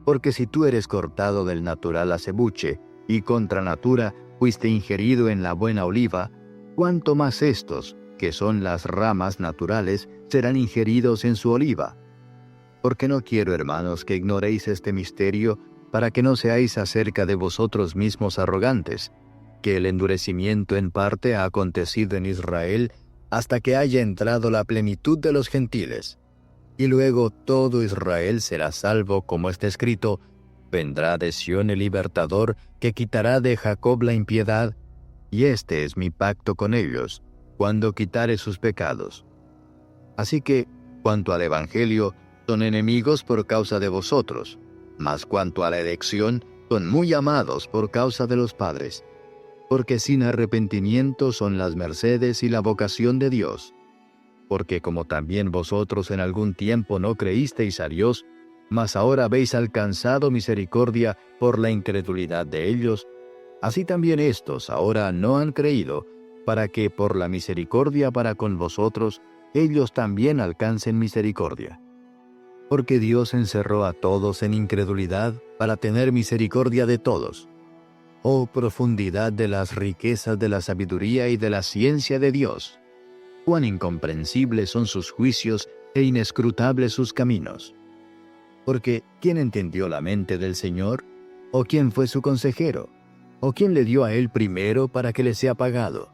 A: Porque si tú eres cortado del natural acebuche, y contra natura fuiste ingerido en la buena oliva, cuánto más estos, que son las ramas naturales, serán ingeridos en su oliva. Porque no quiero, hermanos, que ignoréis este misterio, para que no seáis acerca de vosotros mismos arrogantes, que el endurecimiento en parte ha acontecido en Israel, hasta que haya entrado la plenitud de los gentiles. Y luego todo Israel será salvo, como está escrito, vendrá de Sión el libertador, que quitará de Jacob la impiedad, y este es mi pacto con ellos, cuando quitare sus pecados. Así que, cuanto al Evangelio, son enemigos por causa de vosotros, mas cuanto a la elección, son muy amados por causa de los padres, porque sin arrepentimiento son las mercedes y la vocación de Dios. Porque como también vosotros en algún tiempo no creísteis a Dios, mas ahora habéis alcanzado misericordia por la incredulidad de ellos, así también éstos ahora no han creído, para que por la misericordia para con vosotros, ellos también alcancen misericordia. Porque Dios encerró a todos en incredulidad para tener misericordia de todos. Oh profundidad de las riquezas de la sabiduría y de la ciencia de Dios. Cuán incomprensibles son sus juicios e inescrutables sus caminos. Porque, ¿quién entendió la mente del Señor? ¿O quién fue su consejero? ¿O quién le dio a él primero para que le sea pagado?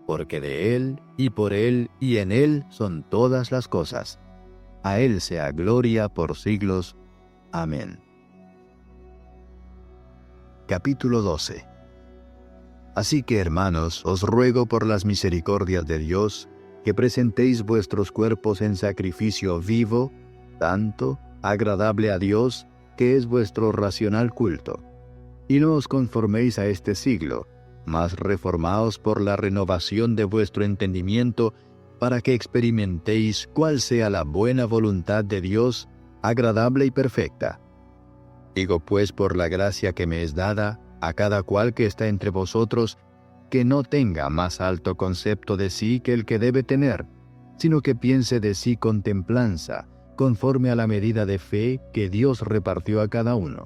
A: Porque de él, y por él, y en él son todas las cosas. A él sea gloria por siglos. Amén. Capítulo 12. Así que, hermanos, os ruego por las misericordias de Dios, que presentéis vuestros cuerpos en sacrificio vivo, santo, agradable a Dios, que es vuestro racional culto. Y no os conforméis a este siglo, mas reformaos por la renovación de vuestro entendimiento, para que experimentéis cuál sea la buena voluntad de Dios, agradable y perfecta. Digo pues por la gracia que me es dada, a cada cual que está entre vosotros, que no tenga más alto concepto de sí que el que debe tener, sino que piense de sí con templanza, conforme a la medida de fe que Dios repartió a cada uno.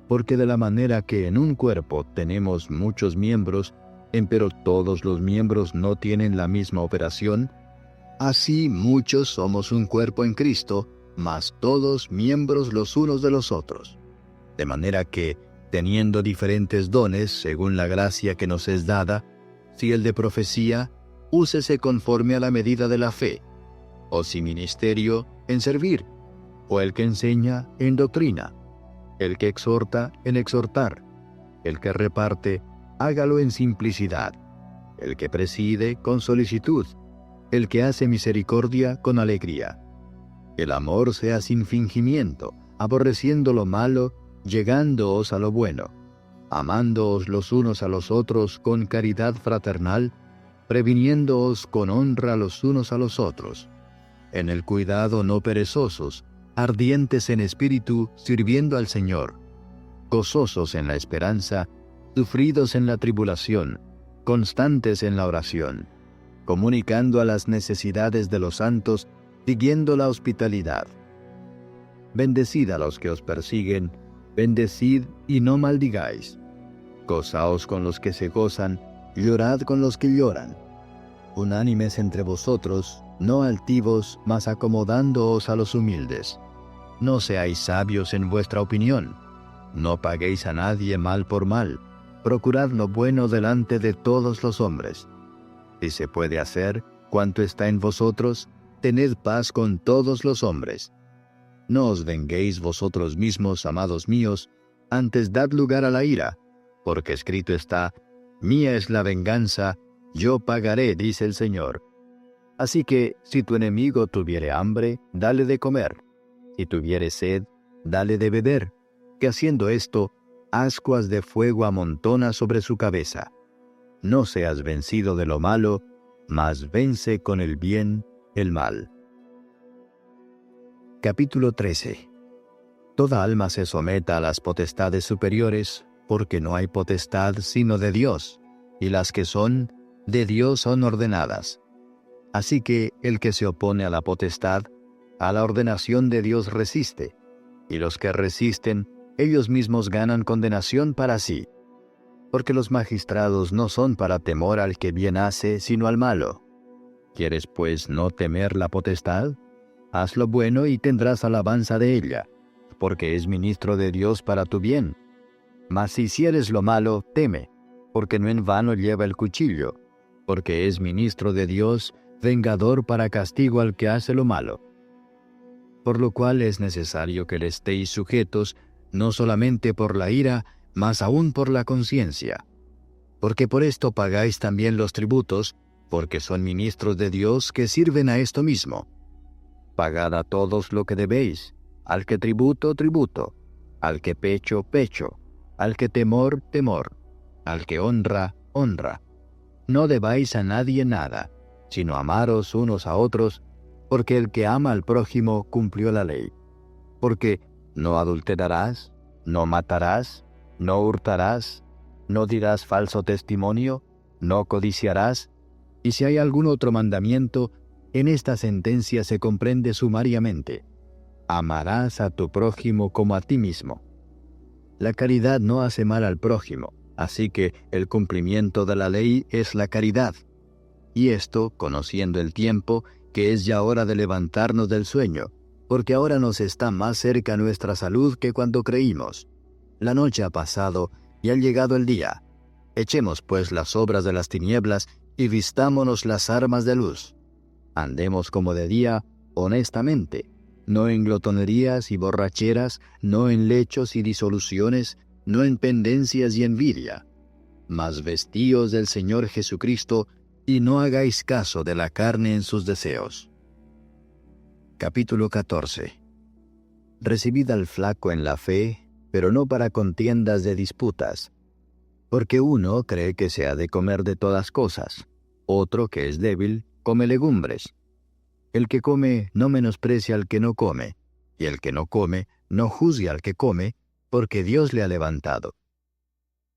A: Porque de la manera que en un cuerpo tenemos muchos miembros, empero todos los miembros no tienen la misma operación, así muchos somos un cuerpo en Cristo, mas todos miembros los unos de los otros. De manera que, teniendo diferentes dones según la gracia que nos es dada, si el de profecía, úsese conforme a la medida de la fe, o si ministerio, en servir, o el que enseña, en doctrina, el que exhorta, en exhortar, el que reparte, hágalo en simplicidad, el que preside, con solicitud, el que hace misericordia, con alegría. El amor sea sin fingimiento, aborreciendo lo malo, llegándoos a lo bueno, amándoos los unos a los otros con caridad fraternal, previniéndoos con honra los unos a los otros. En el cuidado no perezosos, ardientes en espíritu, sirviendo al Señor, gozosos en la esperanza, sufridos en la tribulación, constantes en la oración, comunicando a las necesidades de los santos, siguiendo la hospitalidad. Bendecid a los que os persiguen, bendecid y no maldigáis. Gozaos con los que se gozan, llorad con los que lloran. Unánimes entre vosotros, no altivos, mas acomodándoos a los humildes. No seáis sabios en vuestra opinión. No paguéis a nadie mal por mal. Procurad lo bueno delante de todos los hombres. Si se puede hacer cuanto está en vosotros, tened paz con todos los hombres. No os venguéis vosotros mismos, amados míos, antes dad lugar a la ira, porque escrito está: mía es la venganza, yo pagaré, dice el Señor. Así que, si tu enemigo tuviere hambre, dale de comer. Si tuviere sed, dale de beber, que haciendo esto, ascuas de fuego amontona sobre su cabeza. No seas vencido de lo malo, mas vence con el bien el mal. Capítulo 13. Toda alma se someta a las potestades superiores, porque no hay potestad sino de Dios, y las que son, de Dios son ordenadas. Así que el que se opone a la potestad, a la ordenación de Dios resiste, y los que resisten, ellos mismos ganan condenación para sí. Porque los magistrados no son para temor al que bien hace, sino al malo. ¿Quieres pues no temer la potestad? Haz lo bueno y tendrás alabanza de ella, porque es ministro de Dios para tu bien. Mas si hicieres lo malo, teme, porque no en vano lleva el cuchillo, porque es ministro de Dios, vengador para castigo al que hace lo malo. Por lo cual es necesario que le estéis sujetos, no solamente por la ira, mas aún por la conciencia. Porque por esto pagáis también los tributos, porque son ministros de Dios que sirven a esto mismo. Pagad a todos lo que debéis, al que tributo, tributo, al que pecho, pecho, al que temor, temor, al que honra, honra. No debáis a nadie nada, sino amaros unos a otros, porque el que ama al prójimo cumplió la ley. Porque no adulterarás, no matarás, no hurtarás, no dirás falso testimonio, no codiciarás, y si hay algún otro mandamiento, en esta sentencia se comprende sumariamente: amarás a tu prójimo como a ti mismo. La caridad no hace mal al prójimo, así que el cumplimiento de la ley es la caridad. Y esto, conociendo el tiempo, que es ya hora de levantarnos del sueño, porque ahora nos está más cerca nuestra salud que cuando creímos. La noche ha pasado y ha llegado el día. Echemos pues las obras de las tinieblas y vistámonos las armas de luz. Andemos como de día, honestamente, no en glotonerías y borracheras, no en lechos y disoluciones, no en pendencias y envidia. Mas vestíos del Señor Jesucristo, y no hagáis caso de la carne en sus deseos. Capítulo 14. Recibid al flaco en la fe, pero no para contiendas de disputas. Porque uno cree que se ha de comer de todas cosas, otro que es débil, come legumbres. El que come no menosprecia al que no come, y el que no come, no juzgue al que come, porque Dios le ha levantado.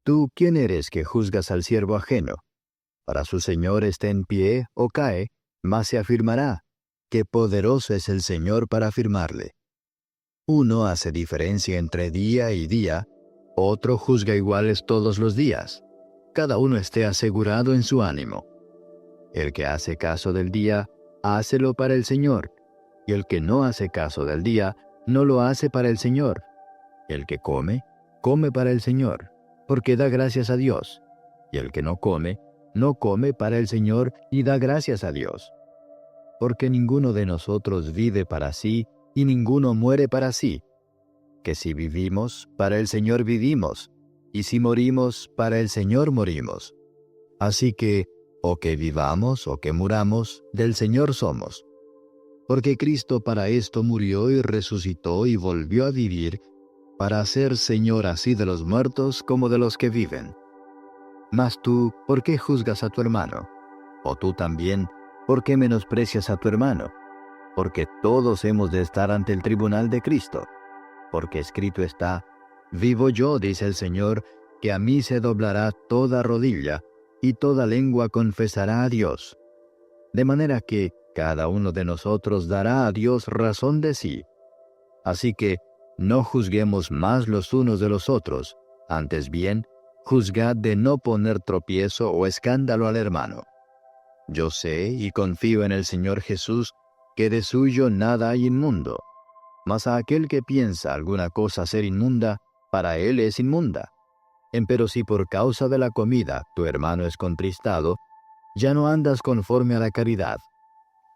A: ¿Tú quién eres que juzgas al siervo ajeno? Para su señor esté en pie o cae, mas se afirmará, que poderoso es el Señor para afirmarle. Uno hace diferencia entre día y día, otro juzga iguales todos los días. Cada uno esté asegurado en su ánimo. El que hace caso del día, hácelo para el Señor, y el que no hace caso del día, no lo hace para el Señor. El que come, come para el Señor, porque da gracias a Dios, y el que no come, no come para el Señor y da gracias a Dios. Porque ninguno de nosotros vive para sí, y ninguno muere para sí. Que si vivimos, para el Señor vivimos, y si morimos, para el Señor morimos. Así que, o que vivamos o que muramos, del Señor somos. Porque Cristo para esto murió y resucitó y volvió a vivir, para ser Señor así de los muertos como de los que viven. Mas tú, ¿por qué juzgas a tu hermano? O tú también, ¿por qué menosprecias a tu hermano? Porque todos hemos de estar ante el tribunal de Cristo. Porque escrito está, vivo yo, dice el Señor, que a mí se doblará toda rodilla, y toda lengua confesará a Dios. De manera que cada uno de nosotros dará a Dios razón de sí. Así que no juzguemos más los unos de los otros, antes bien, juzgad de no poner tropiezo o escándalo al hermano. Yo sé y confío en el Señor Jesús, que de suyo nada hay inmundo. Mas a aquel que piensa alguna cosa ser inmunda, para él es inmunda. Empero si por causa de la comida tu hermano es contristado, ya no andas conforme a la caridad.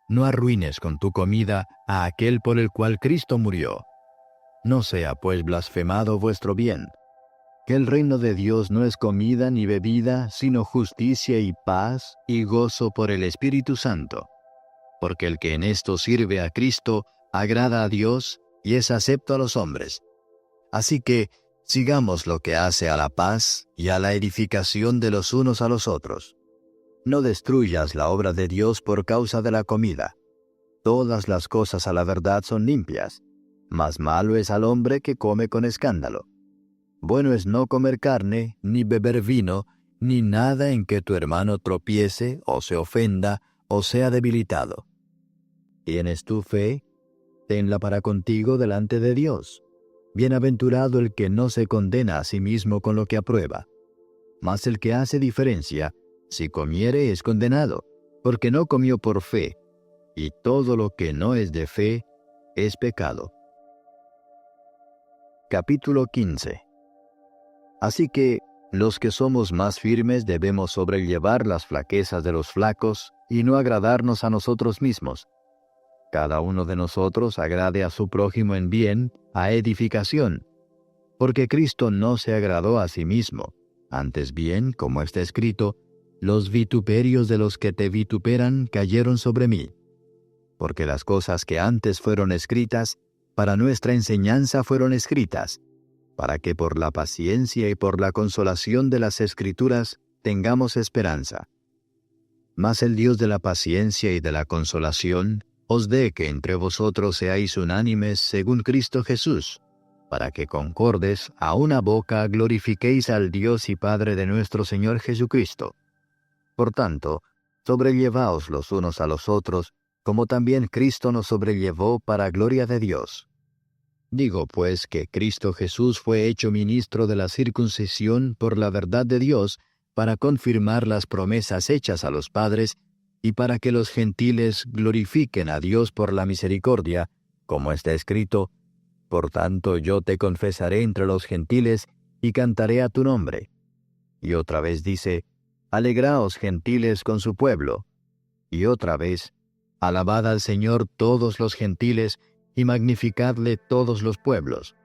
A: No arruines con tu comida a aquel por el cual Cristo murió. No sea pues blasfemado vuestro bien. Que el reino de Dios no es comida ni bebida, sino justicia y paz y gozo por el Espíritu Santo. Porque el que en esto sirve a Cristo, agrada a Dios y es acepto a los hombres. Así que, sigamos lo que hace a la paz y a la edificación de los unos a los otros. No destruyas la obra de Dios por causa de la comida. Todas las cosas a la verdad son limpias, mas malo es al hombre que come con escándalo. Bueno es no comer carne, ni beber vino, ni nada en que tu hermano tropiece, o se ofenda, o sea debilitado. ¿Tienes tu fe? Tenla para contigo delante de Dios. Bienaventurado el que no se condena a sí mismo con lo que aprueba. Mas el que hace diferencia, si comiere es condenado, porque no comió por fe, y todo lo que no es de fe es pecado. Capítulo 15. Así que, los que somos más firmes debemos sobrellevar las flaquezas de los flacos y no agradarnos a nosotros mismos. Cada uno de nosotros agrade a su prójimo en bien, a edificación, porque Cristo no se agradó a sí mismo. Antes bien, como está escrito, los vituperios de los que te vituperan cayeron sobre mí. Porque las cosas que antes fueron escritas, para nuestra enseñanza fueron escritas, para que por la paciencia y por la consolación de las Escrituras tengamos esperanza. Mas el Dios de la paciencia y de la consolación os dé que entre vosotros seáis unánimes según Cristo Jesús, para que concordes a una boca glorifiquéis al Dios y Padre de nuestro Señor Jesucristo. Por tanto, sobrellevaos los unos a los otros, como también Cristo nos sobrellevó para gloria de Dios. Digo pues que Cristo Jesús fue hecho ministro de la circuncisión por la verdad de Dios, para confirmar las promesas hechas a los padres, y para que los gentiles glorifiquen a Dios por la misericordia, como está escrito, por tanto yo te confesaré entre los gentiles, y cantaré a tu nombre. Y otra vez dice, alegraos gentiles con su pueblo. Y otra vez, alabad al Señor todos los gentiles, y magnificadle todos los pueblos.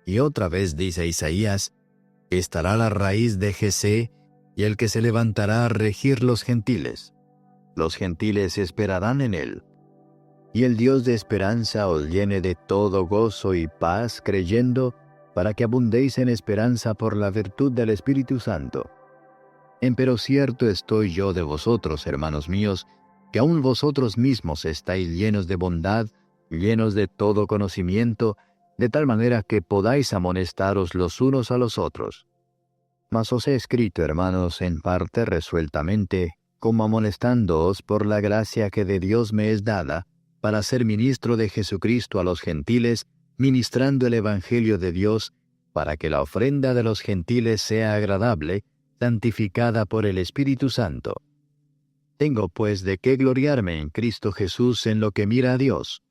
A: Y otra vez dice Isaías, estará la raíz de Jesé, y el que se levantará a regir los gentiles. Los gentiles esperarán en él. Y el Dios de esperanza os llene de todo gozo y paz creyendo, para que abundéis en esperanza por la virtud del Espíritu Santo. Empero cierto estoy yo de vosotros, hermanos míos, que aun vosotros mismos estáis llenos de bondad, llenos de todo conocimiento, de tal manera que podáis amonestaros los unos a los otros. Mas os he escrito, hermanos, en parte resueltamente, como amonestándoos por la gracia que de Dios me es dada, para ser ministro de Jesucristo a los gentiles, ministrando el Evangelio de Dios, para que la ofrenda de los gentiles sea agradable, santificada por el Espíritu Santo. Tengo pues de qué gloriarme en Cristo Jesús en lo que mira a Dios,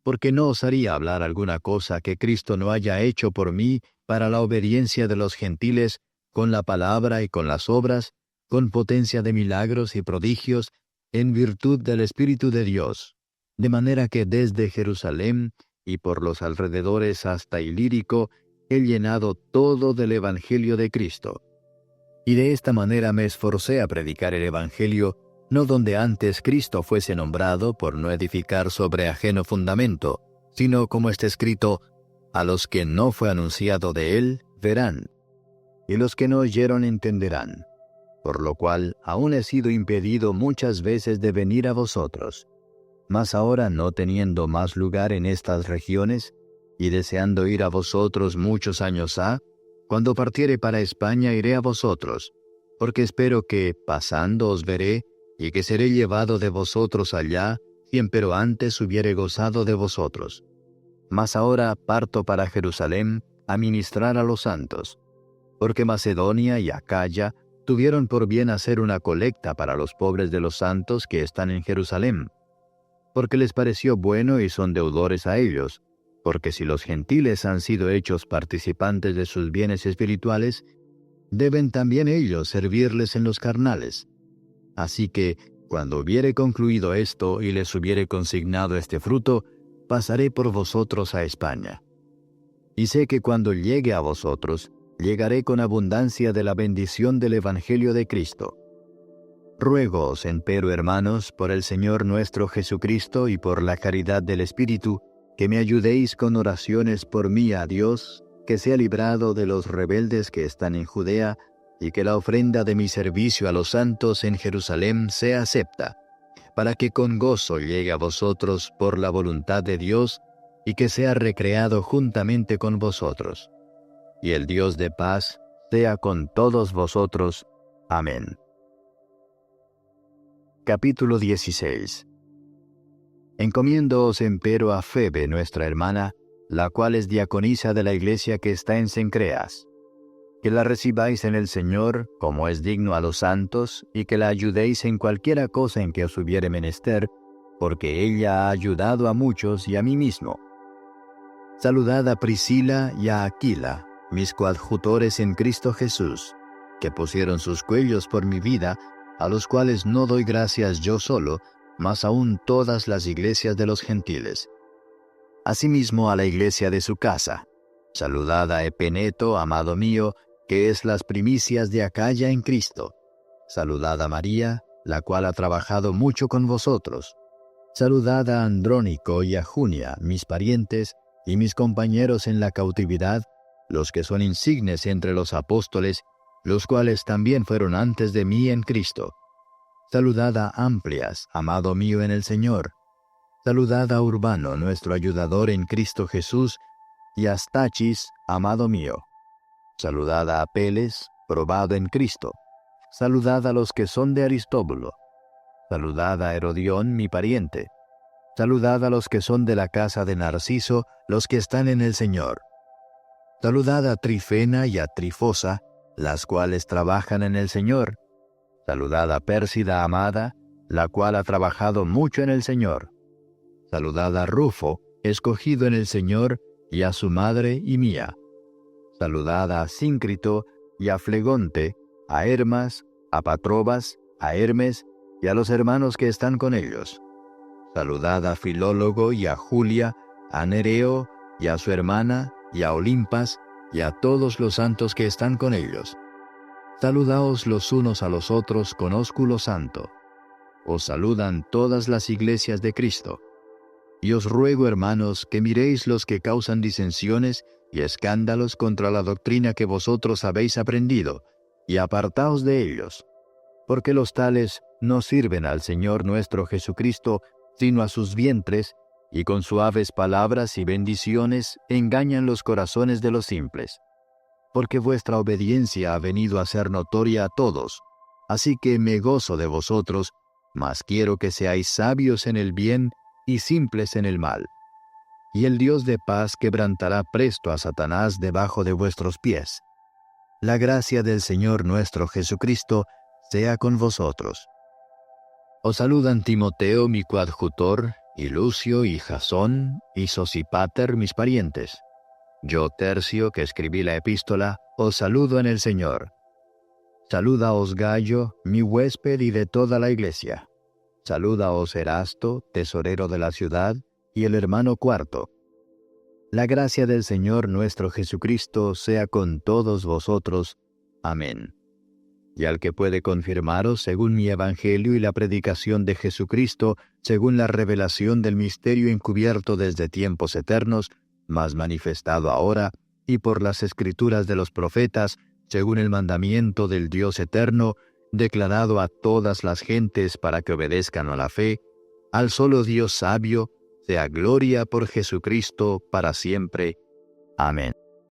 A: porque no osaría hablar alguna cosa que Cristo no haya hecho por mí para la obediencia de los gentiles, con la palabra y con las obras, con potencia de milagros y prodigios, en virtud del Espíritu de Dios, de manera que desde Jerusalén y por los alrededores hasta Ilírico he llenado todo del Evangelio de Cristo. Y de esta manera me esforcé a predicar el Evangelio, no donde antes Cristo fuese nombrado por no edificar sobre ajeno fundamento, sino como está escrito, a los que no fue anunciado de él, verán, y los que no oyeron entenderán, por lo cual aún he sido impedido muchas veces de venir a vosotros. Mas ahora, no teniendo más lugar en estas regiones, y deseando ir a vosotros muchos años ha, cuando partiere para España iré a vosotros, porque espero que, pasando, os veré, y que seré llevado de vosotros allá, si empero antes hubiere gozado de vosotros. Mas ahora parto para Jerusalén a ministrar a los santos, porque Macedonia y Acaya tuvieron por bien hacer una colecta para los pobres de los santos que están en Jerusalén, porque les pareció bueno y son deudores a ellos, porque si los gentiles han sido hechos participantes de sus bienes espirituales, deben también ellos servirles en los carnales. Así que, cuando hubiere concluido esto y les hubiere consignado este fruto, pasaré por vosotros a España. Y sé que cuando llegue a vosotros, llegaré con abundancia de la bendición del Evangelio de Cristo. Ruégoos, empero, hermanos, por el Señor nuestro Jesucristo y por la caridad del Espíritu, que me ayudéis con oraciones por mí a Dios, que sea librado de los rebeldes que están en Judea, y que la ofrenda de mi servicio a los santos en Jerusalén sea acepta, para que con gozo llegue a vosotros por la voluntad de Dios, y que sea recreado juntamente con vosotros. Y el Dios de paz sea con todos vosotros. Amén. Capítulo 16. Encomiéndoos empero a Febe, nuestra hermana, la cual es diaconisa de la iglesia que está en Cencreas, que la recibáis en el Señor, como es digno a los santos, y que la ayudéis en cualquiera cosa en que os hubiere menester, porque ella ha ayudado a muchos y a mí mismo. Saludad a Priscila y a Aquila, mis coadjutores en Cristo Jesús, que pusieron sus cuellos por mi vida, a los cuales no doy gracias yo solo, mas aún todas las iglesias de los gentiles. Asimismo a la iglesia de su casa. Saludad a Epeneto, amado mío, que es las primicias de Acaya en Cristo. Saludad a María, la cual ha trabajado mucho con vosotros. Saludad a Andrónico y a Junia, mis parientes, y mis compañeros en la cautividad, los que son insignes entre los apóstoles, los cuales también fueron antes de mí en Cristo. Saludad a Amplias, amado mío en el Señor. Saludad a Urbano, nuestro ayudador en Cristo Jesús, y a Stachis, amado mío. Saludad a Apeles, probado en Cristo. Saludad a los que son de Aristóbulo. Saludad a Herodión, mi pariente. Saludad a los que son de la casa de Narciso, los que están en el Señor. Saludad a Trifena y a Trifosa, las cuales trabajan en el Señor. Saludad a Pérsida amada, la cual ha trabajado mucho en el Señor. Saludad a Rufo, escogido en el Señor, y a su madre y mía. Saludad a Síncrito y a Flegonte, a Hermas, a Patrobas, a Hermes, y a los hermanos que están con ellos. Saludad a Filólogo y a Julia, a Nereo, y a su hermana, y a Olimpas, y a todos los santos que están con ellos. Saludaos los unos a los otros con ósculo santo. Os saludan todas las iglesias de Cristo. Y os ruego, hermanos, que miréis los que causan disensiones y escándalos contra la doctrina que vosotros habéis aprendido, y apartaos de ellos, porque los tales no sirven al Señor nuestro Jesucristo, sino a sus vientres, y con suaves palabras y bendiciones engañan los corazones de los simples. Porque vuestra obediencia ha venido a ser notoria a todos, así que me gozo de vosotros, mas quiero que seáis sabios en el bien y simples en el mal. Y el Dios de paz quebrantará presto a Satanás debajo de vuestros pies. La gracia del Señor nuestro Jesucristo sea con vosotros. Os saludan Timoteo, mi coadjutor, y Lucio, y Jasón, y Sosípater, mis parientes. Yo, Tercio, que escribí la epístola, os saludo en el Señor. Salúdaos Gayo, mi huésped y de toda la iglesia. Salúdaos Erasto, tesorero de la ciudad, y el hermano Cuarto. La gracia del Señor nuestro Jesucristo sea con todos vosotros. Amén. Y al que puede confirmaros según mi evangelio y la predicación de Jesucristo, según la revelación del misterio encubierto desde tiempos eternos, mas manifestado ahora, y por las escrituras de los profetas, según el mandamiento del Dios eterno, declarado a todas las gentes para que obedezcan a la fe, al solo Dios sabio, sea gloria por Jesucristo para siempre. Amén.